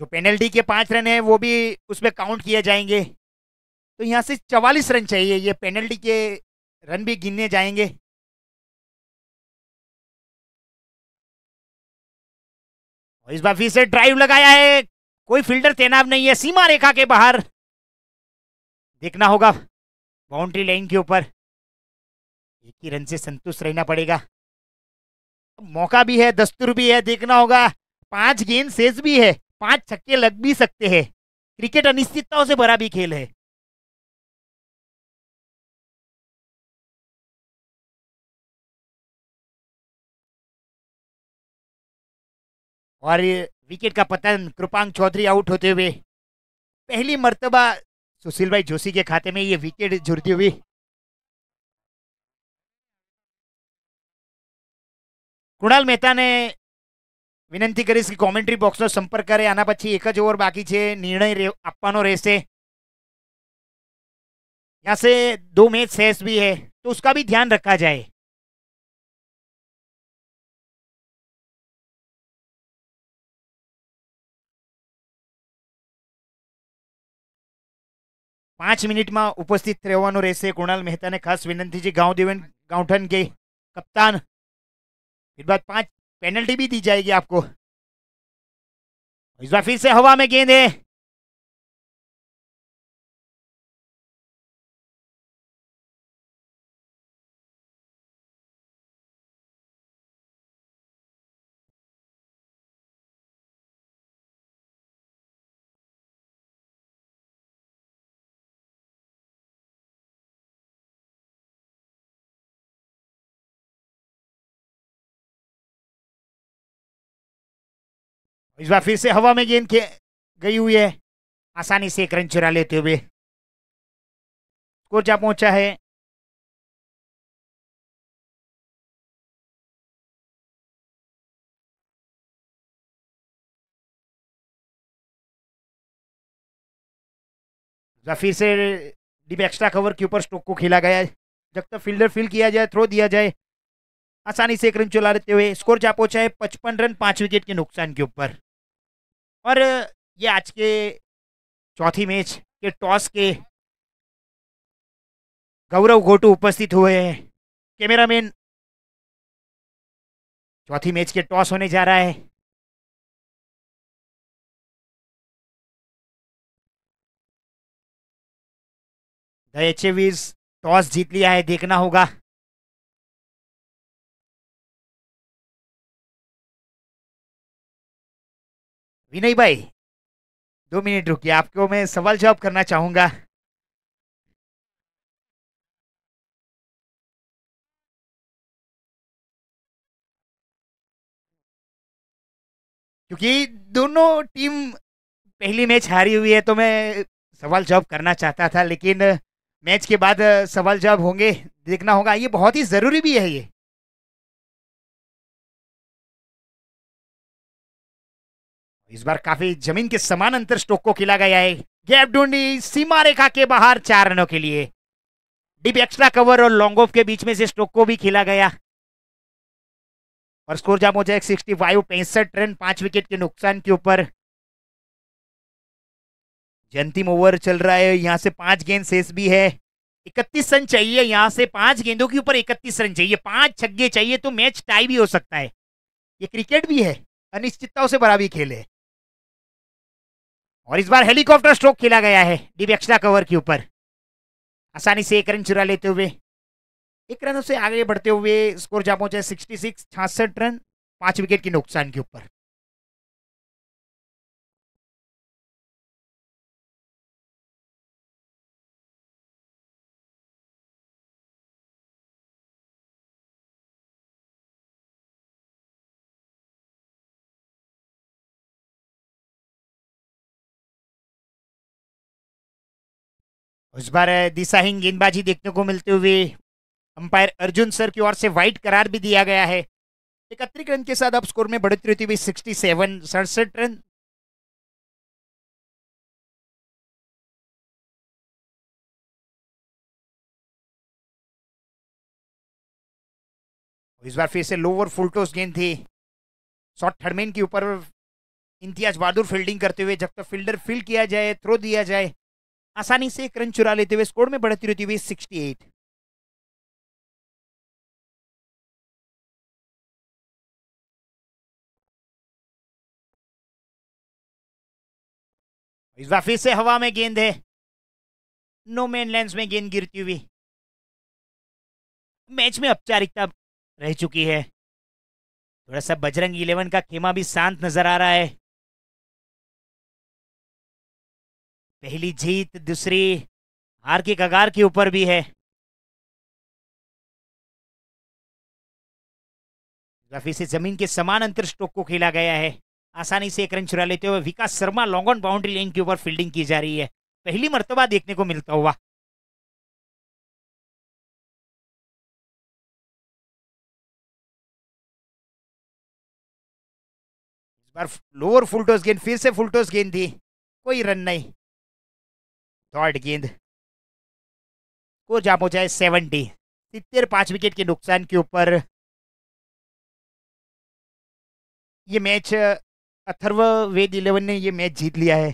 जो पेनल्टी के 5 रन है वो भी उसमें काउंट किए जाएंगे, तो यहाँ से 44 रन चाहिए, ये पेनल्टी के रन भी गिनने जाएंगे। और इस बार फिर से ड्राइव लगाया है, कोई फील्डर तैनात नहीं है, सीमा रेखा के बाहर देखना होगा बाउंड्री लाइन के ऊपर। एक ही रन से संतुष्ट रहना पड़ेगा। मौका भी है, दस्तूर भी है, देखना होगा। 5 गेंद शेष भी है, 5 छक्के लग भी सकते हैं। क्रिकेट अनिश्चितताओं से भरा भी खेल है। और विकेट का पतन, कृपांक चौधरी आउट होते हुए। पहली मर्तबा सुशील भाई जोशी के खाते में ये विकेट जुड़ती हुई। કુણાલ મહેતાને વિનંતી કરીશ કે કોમેન્ટ્રી બોક્સનો સંપર્ક કરે, આના પછી એક જ ઓવર બાકી છે, निर्णय આપવાનો રહેશે। यहाँ से 2 मैच शेष भी है तो उसका भी ध्यान रखा जाए। पांच मिनट में उपस्थित રહેવાનું રહેશે કુણાલ મહેતાને, ખાસ વિનંતી છે। गांव देवन गांवठन के कप्तान, फिर बाद 5 पेनल्टी भी दी जाएगी आपको। इस बार फिर से हवा में गेंद है, इस बार फिर से हवा में गेंद गई हुई है, आसानी से एक रन चुरा लेते हुए। स्कोर जा पहुंचा है फिर से डीप एक्स्ट्रा कवर के ऊपर स्टोक को खेला गया है, जब तक फील्डर फील्ड किया जाए, थ्रो दिया जाए, आसानी से एक रन चला लेते हुए स्कोर जा पहुंचा है 55 रन 5 विकेट के नुकसान के ऊपर। और ये आज के चौथी मैच के टॉस के गौरव गोटू उपस्थित हुए हैं। कैमरामैन, चौथी मैच के टॉस होने जा रहा है। द एचएवीज टॉस जीत लिया है, देखना होगा। विनय भाई 2 मिनट रुकिए, आपको मैं सवाल जवाब करना चाहूंगा। क्योंकि दोनों टीम पहली मैच हारी हुई है, तो मैं सवाल जवाब करना चाहता था, लेकिन मैच के बाद सवाल जवाब होंगे, देखना होगा। ये बहुत ही जरूरी भी है। ये इस बार काफी जमीन के समान अंतर स्टोक को खिला गया है। गैप ढूंढी सीमा रेखा के बाहर 4 रनों के लिए। डीप एक्स्ट्रा कवर और लॉन्ग ऑफ के बीच में से स्टोक को भी खिला गया और स्कोर जा पहुंचा 65 65 रन 5 विकेट के नुकसान के ऊपर। अंतिम ओवर चल रहा है, यहां से 5 गेंद शेष भी है। 31 रन चाहिए, यहां से 5 गेंदों के ऊपर 31 रन चाहिए, 5 छक्के चाहिए तो मैच टाई भी हो सकता है। ये क्रिकेट भी है, अनिश्चितताओं से भरा भी खेल है। और इस बार हेलीकॉप्टर स्ट्रोक खेला गया है डीप एक्स्ट्रा कवर के ऊपर, आसानी से 1 रन चुरा लेते हुए 1 रनों से आगे बढ़ते हुए स्कोर जा पहुंचा 66 66 रन 5 विकेट के नुकसान के ऊपर। इस बार दिशाहीन गेंदबाजी देखने को मिलते हुए अंपायर अर्जुन सर की ओर से वाइट करार भी दिया गया है। 31 रन के साथ अब स्कोर में बढ़ोतरी होती हुई 67 67 रन। इस बार फिर से लोअर फुल टॉस गेंद थी, शॉर्ट थर्डमैन के ऊपर इम्तियाज बहादुर फील्डिंग करते हुए, जब तक फील्डर फील्ड किया जाए, थ्रो दिया जाए, आसानी से 1 रन चुरा लेते हुए स्कोर में बढ़ोतरी होती हुई 68। इस बार फिर से हवा में गेंद है, नो मैन लैंड में गेंद गिरती हुई। मैच में औपचारिकता रह चुकी है, थोड़ा सा बजरंग 11 का खेमा भी शांत नजर आ रहा है। पहली जीत, दूसरी हार के कगार के ऊपर भी है। फिर से जमीन के समान अंतर स्ट्रोक को खेला गया है, आसानी से 1 रन चुरा लेते हुए Vikas Sharma long on boundary line के ऊपर फील्डिंग की जा रही है, पहली मर्तबा देखने को मिलता हुआ। इस बार लोअर फुल टॉस गेंद, फिर से फुल टॉस गेंद थी, कोई रन नहीं। थर्ड गेंद को जा पहुंचा है 70 5 विकेट के नुकसान के ऊपर। ये मैच अथर्व वेद 11 ने ये मैच जीत लिया है।